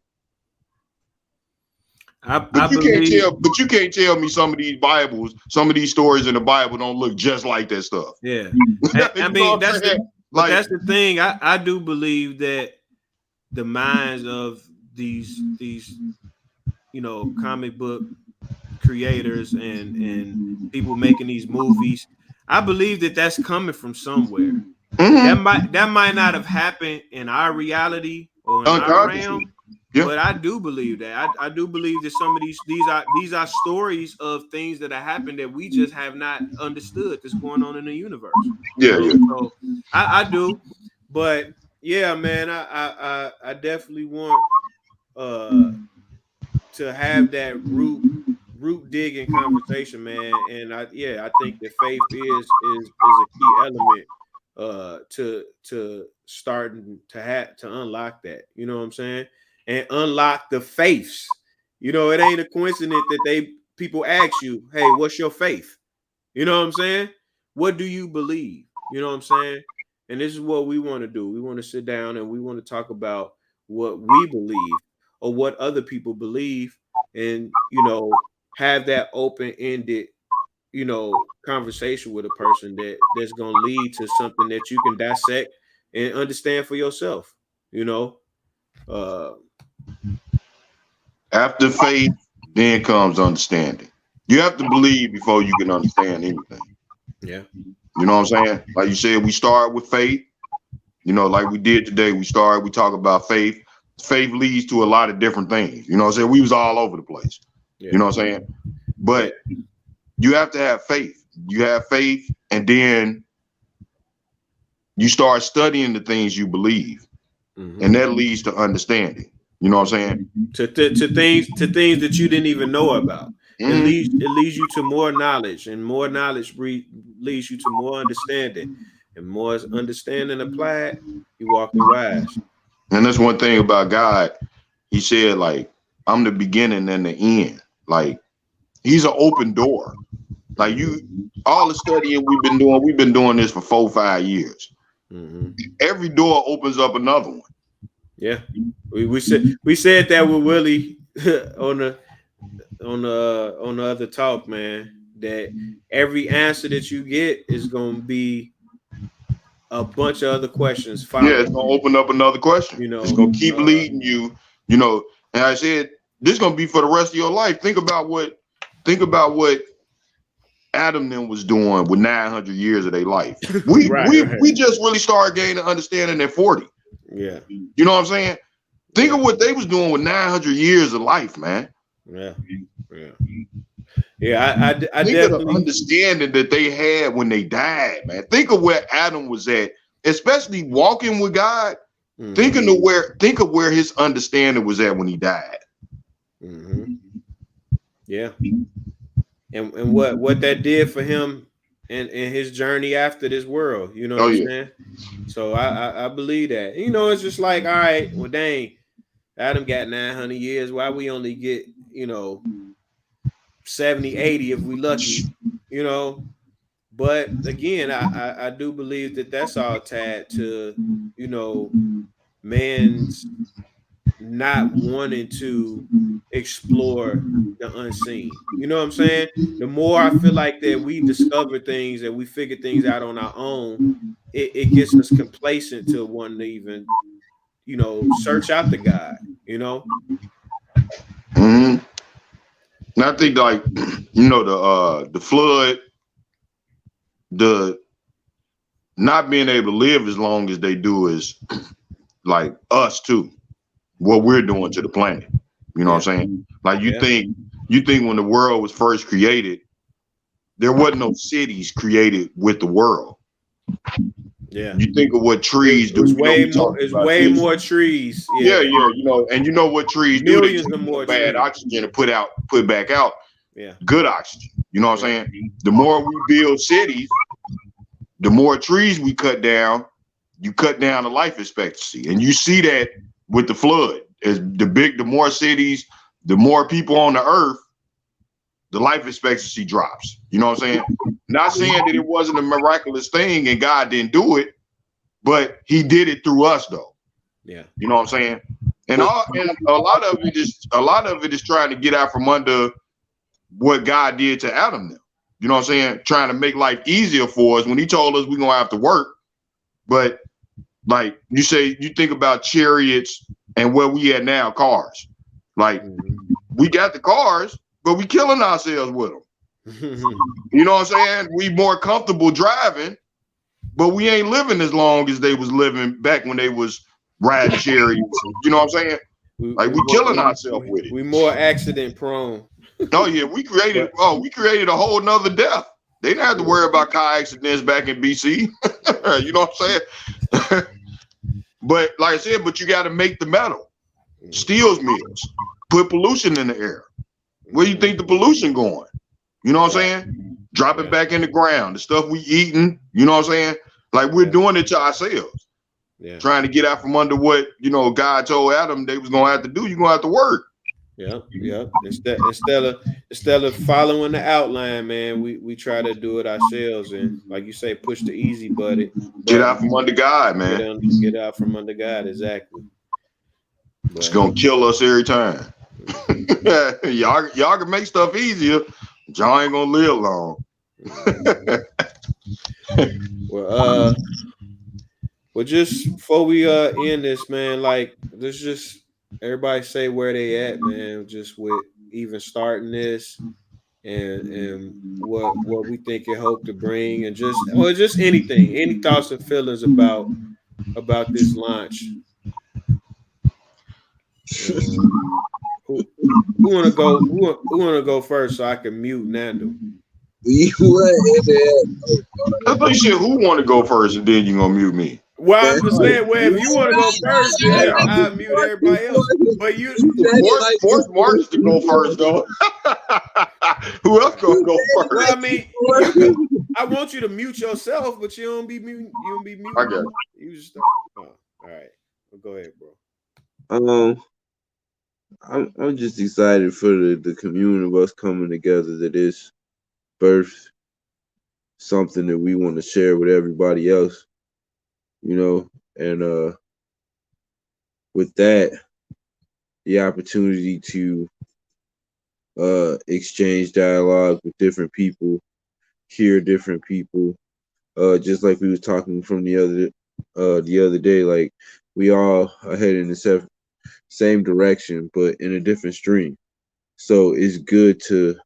But you can't tell me some of these stories in the Bible don't look just like that stuff. Yeah. I mean, that's the thing. I do believe that the minds of these comic book creators and people making these movies, I believe that that's coming from somewhere. Mm-hmm. That might not have happened in our reality or in our realm, Yeah. But I do believe that. I do believe that some of these are stories of things that have happened that we just have not understood that's going on in the universe. Yeah, yeah. So I do. But yeah, man, I definitely want to have that root digging conversation, man. And I think that faith is a key element to starting to unlock that. You know what I'm saying? And unlock the faiths. You know, it ain't a coincidence that people ask you, hey, what's your faith? You know what I'm saying? What do you believe? You know what I'm saying? And this is what we want to do. We want to sit down and we want to talk about what we believe or what other people believe, and have that open-ended conversation with a person that's going to lead to something that you can dissect and understand for yourself. After faith, then comes understanding. You have to believe before you can understand anything. Yeah. You know what I'm saying? Like you said, we start with faith. Like we did today, we talk about faith. Faith leads to a lot of different things. You know what I'm saying? We was all over the place. Yeah. You know what I'm saying? But you have to have faith. You have faith, and then you start studying the things you believe. Mm-hmm. And that leads to understanding. You know what I'm saying? To things that you didn't even know about. Mm-hmm. It leads you to more knowledge, and more knowledge leads you to more understanding, and more understanding applied, you walk in wise. And that's one thing about God. He said, like, I'm the beginning and the end. Like, he's an open door. Like all the studying we've been doing this for 4 or 5 years. Mm-hmm. Every door opens up another one. Yeah, we said that with Willie on the other talk, man. That every answer that you get is gonna be a bunch of other questions following. Yeah, it's gonna open up another question. It's gonna keep leading you. And I said this is gonna be for the rest of your life. Think about what Adam then was doing with 900 years of their life. We just really started gaining understanding at 40. Yeah. You know what I'm saying? Think of what they was doing with 900 years of life, man. Yeah. I think definitely of the understanding that they had when they died, man. Think of where Adam was at, especially walking with God. Mm-hmm. Think of where his understanding was at when he died. Mm-hmm. Yeah. And what that did for him and his journey after this world, you know what I'm saying? So I believe that. It's just like, all right, well, dang, Adam got 900 years. Why we only get, 70, 80 if we lucky, But again, I do believe that that's all tied to, man's not wanting to explore the unseen. You know what I'm saying? The more I feel like that we discover things, that we figure things out on our own, it gets us complacent to wanting to even, search out the God, Mm-hmm. And I think like, the flood, the not being able to live as long as they do is like us too. What we're doing to the planet. You know what I'm saying? Like you think when the world was first created, there wasn't no cities created with the world. Yeah. You think of what trees do. It's way more trees. Yeah. And what trees Millions do? They of more bad trees. oxygen and put back out. Yeah. Good oxygen. You know what I'm saying? The more we build cities, the more trees we cut down, you cut down the life expectancy. And you see that with the flood. As the more cities, the more people on the earth, the life expectancy drops. You know what I'm saying? Not saying that it wasn't a miraculous thing and God didn't do it, but he did it through us though. Yeah. You know what I'm saying? And a lot of it is trying to get out from under what God did to Adam now. You know what I'm saying? Trying to make life easier for us when he told us we're gonna have to work. But like you say, you think about chariots and where we at now, cars. Like we got the cars, but we killing ourselves with them. You know what I'm saying? We more comfortable driving, but we ain't living as long as they was living back when they was riding chariots. You know what I'm saying? Like we killing ourselves with it. We more accident prone. Oh yeah, we created a whole nother death. They didn't have to worry about car accidents back in BC. You know what I'm saying? But like I said, but you got to make the metal. Steel's mills. Put pollution in the air. Where do you think the pollution going? You know what I'm saying? Drop it back in the ground. The stuff we eating, you know what I'm saying? Like we're doing it to ourselves. Yeah. Trying to get out from under what, you know, God told Adam they was gonna have to do. You're gonna have to work. Yep. Instead of following the outline, man, we try to do it ourselves and, like you say, push the easy button. Get out from under God, man. Get out from under God, exactly. It's gonna kill us every time. y'all can make stuff easier, but y'all ain't gonna live long. Well, just before we end this, man, like let's just everybody say where they at, man, just with even starting this and what we think it hope to bring, and just anything, any thoughts and feelings about this launch. Who want to go? Who want to go first so I can mute Nando? I thought you said who want to go first, and then you gonna mute me. Well, I'm just saying, well, if you want to go first, then I'll mute everybody else. But you force Marcus to go first, though. Who else gonna go first? Well, I mean, I want you to mute yourself, but you don't be muting. You don't be muting. I got it. You just all right. Well, go ahead, bro. I'm just excited for the community of us coming together to this birth, something that we want to share with everybody else, you know, and with that, the opportunity to exchange dialogue with different people, hear different people, just like we was talking from the other day, like we all are heading in the same direction, but in a different stream. So it's good to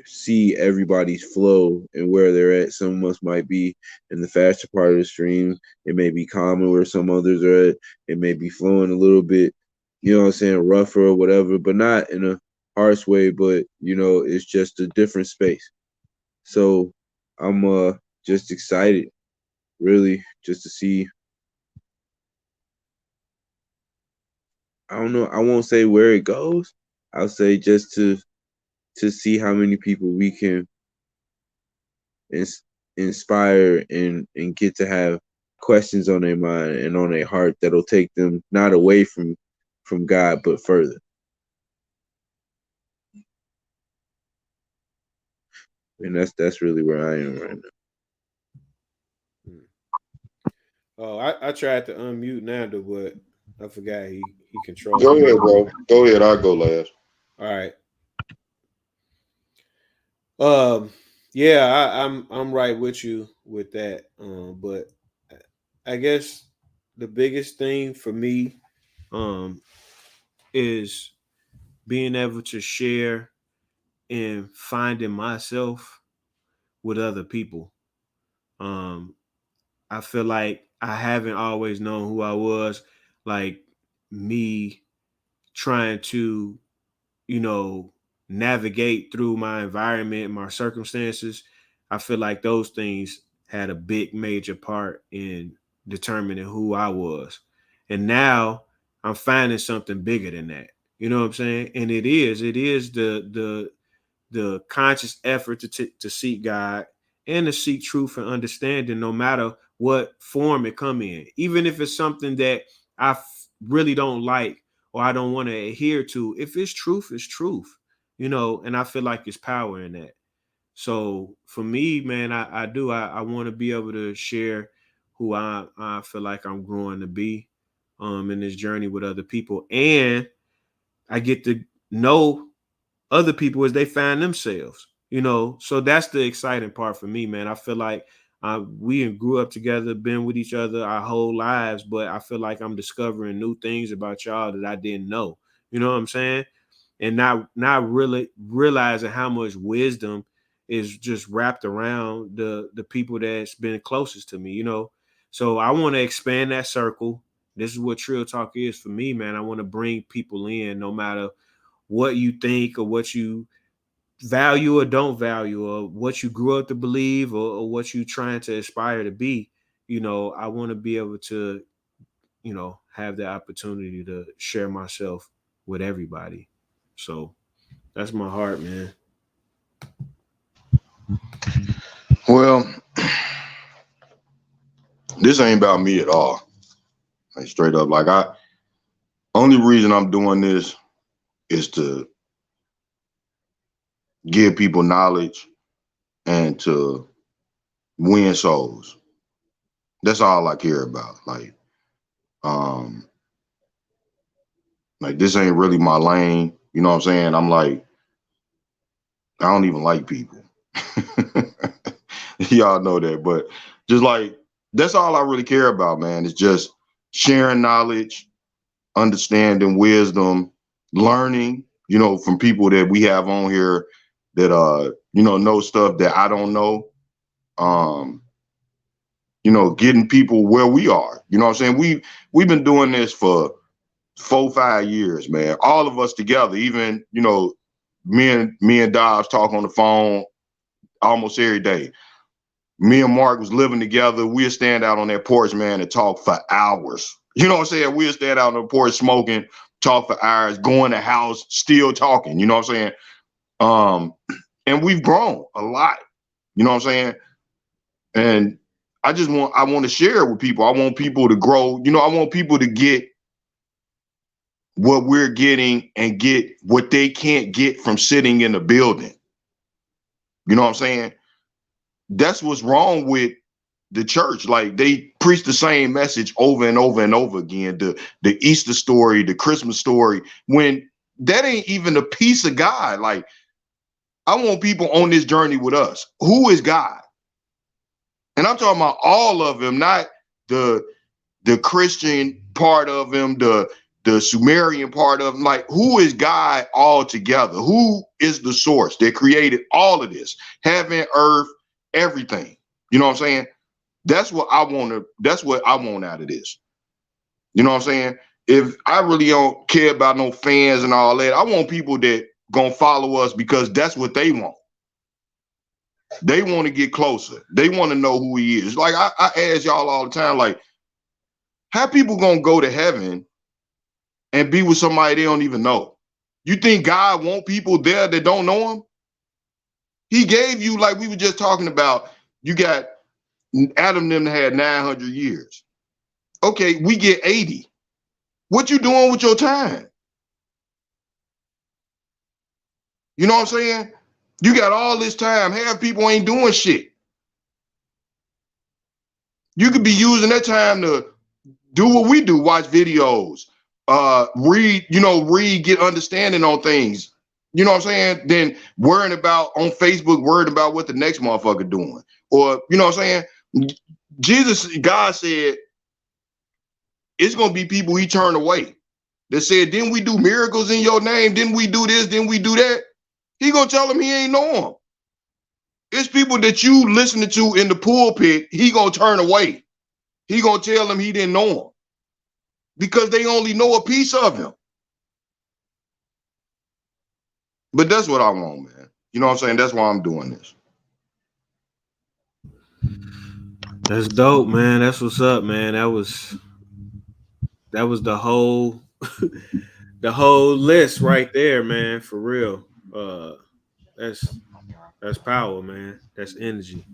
see everybody's flow and where they're at. Some of us might be in the faster part of the stream. It may be calmer where some others are at. It may be flowing a little bit, you know what I'm saying, rougher or whatever, but not in a harsh way, but, you know, it's just a different space. So I'm just excited, really, just to see. I don't know. I won't say where it goes. I'll say just to see how many people we can inspire and get to have questions on their mind and on their heart that'll take them not away from God, but further. And that's really where I am right now. Oh, I tried to unmute Nando, but I forgot he controls. Go ahead, bro. Go ahead. I'll go last. All right. Yeah, I'm right with you with that. But I guess the biggest thing for me is being able to share and finding myself with other people. I feel like I haven't always known who I was, like me trying to, you know, navigate through my environment, my circumstances. I feel like those things had a big major part in determining who I was. And now I'm finding something bigger than that. You know what I'm saying? And it is the conscious effort to seek God and to seek truth and understanding, no matter what form it come in. Even if it's something that I really don't like or I don't want to adhere to, if it's truth, it's truth, you know, and I feel like there's power in that. So for me, man, I want to be able to share who I feel like I'm growing to be in this journey with other people. And I get to know other people as they find themselves, you know. So that's the exciting part for me, man. I feel like we grew up together, been with each other our whole lives, but I feel like I'm discovering new things about y'all that I didn't know. You know what I'm saying? And not really realizing how much wisdom is just wrapped around the people that's been closest to me, you know. So I want to expand that circle, This is what Treal Talk is for me, man. I want to bring people in, no matter what you think or what you value or don't value, or what you grew up to believe, or what you trying to aspire to be. You know, I want to be able to, you know, have the opportunity to share myself with everybody. So that's my heart, man. Well, this ain't about me at all. Like straight up, like only reason I'm doing this is to give people knowledge and to win souls. That's all I care about. Like this ain't really my lane. You know what I'm saying? I'm like, I don't even like people. Y'all know that, but just like, that's all I really care about, man. It's just sharing knowledge, understanding, wisdom, learning, you know, from people that we have on here that you know stuff that I don't know. You know, getting people where we are. You know what I'm saying? We've been doing this for 4-5 years, man. All of us together, even, you know, me and Dobbs talk on the phone almost every day. Me and Mark was living together. We'd stand out on that porch, man, and talk for hours. You know what I'm saying? We'd stand out on the porch smoking, talk for hours, go in the house, still talking. You know what I'm saying? And we've grown a lot. You know what I'm saying? And I want to share it with people. I want people to grow. You know, I want people to get what we're getting and get what they can't get from sitting in a building. You know what I'm saying? That's what's wrong with the church. Like, they preach the same message over and over and over again. The Easter story, the Christmas story, when that ain't even a piece of God. Like, I want people on this journey with us. Who is God? And I'm talking about all of them, not the Christian part of him, the Sumerian part of him. Like, who is God all together? Who is the source that created all of this? Heaven, earth, everything. You know what I'm saying? That's what I want out of this. You know what I'm saying? If I really don't care about no fans and all that, I want people that gonna follow us because that's what they want. They want to get closer. They want to know who he is. Like, I ask y'all all the time, like, how people gonna go to heaven and be with somebody they don't even know? You think God want people there that don't know him? He gave you, like we were just talking about, you got Adam them had 900 years. Okay, we get 80. What you doing with your time? You know what I'm saying? You got all this time. Half people ain't doing shit. You could be using that time to do what we do, watch videos, read, get understanding on things. You know what I'm saying? Then worrying about on Facebook, worried about what the next motherfucker doing. Or, you know what I'm saying? God said, it's going to be people he turned away. That said, didn't we do miracles in your name? Didn't we do this? Didn't we do that? He going to tell them he ain't know him. It's people that you listening to in the pulpit, he going to turn away. He going to tell them he didn't know him because they only know a piece of him. But that's what I want, man. You know what I'm saying? That's why I'm doing this. That's dope, man. That's what's up, man. That was the whole the whole list right there, man. For real. That's power, man. That's energy.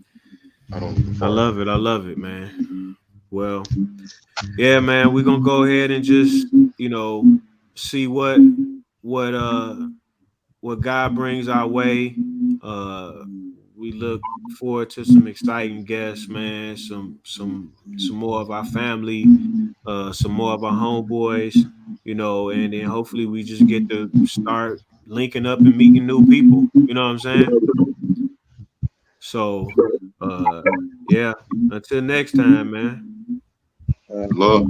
I love it. I love it, man. Well, yeah, man. We're gonna go ahead and just, see what God brings our way. We look forward to some exciting guests, man. Some more of our family, some more of our homeboys, and then hopefully we just get to start linking up and meeting new people. You know what I'm saying? So, yeah. Until next time, man. Love.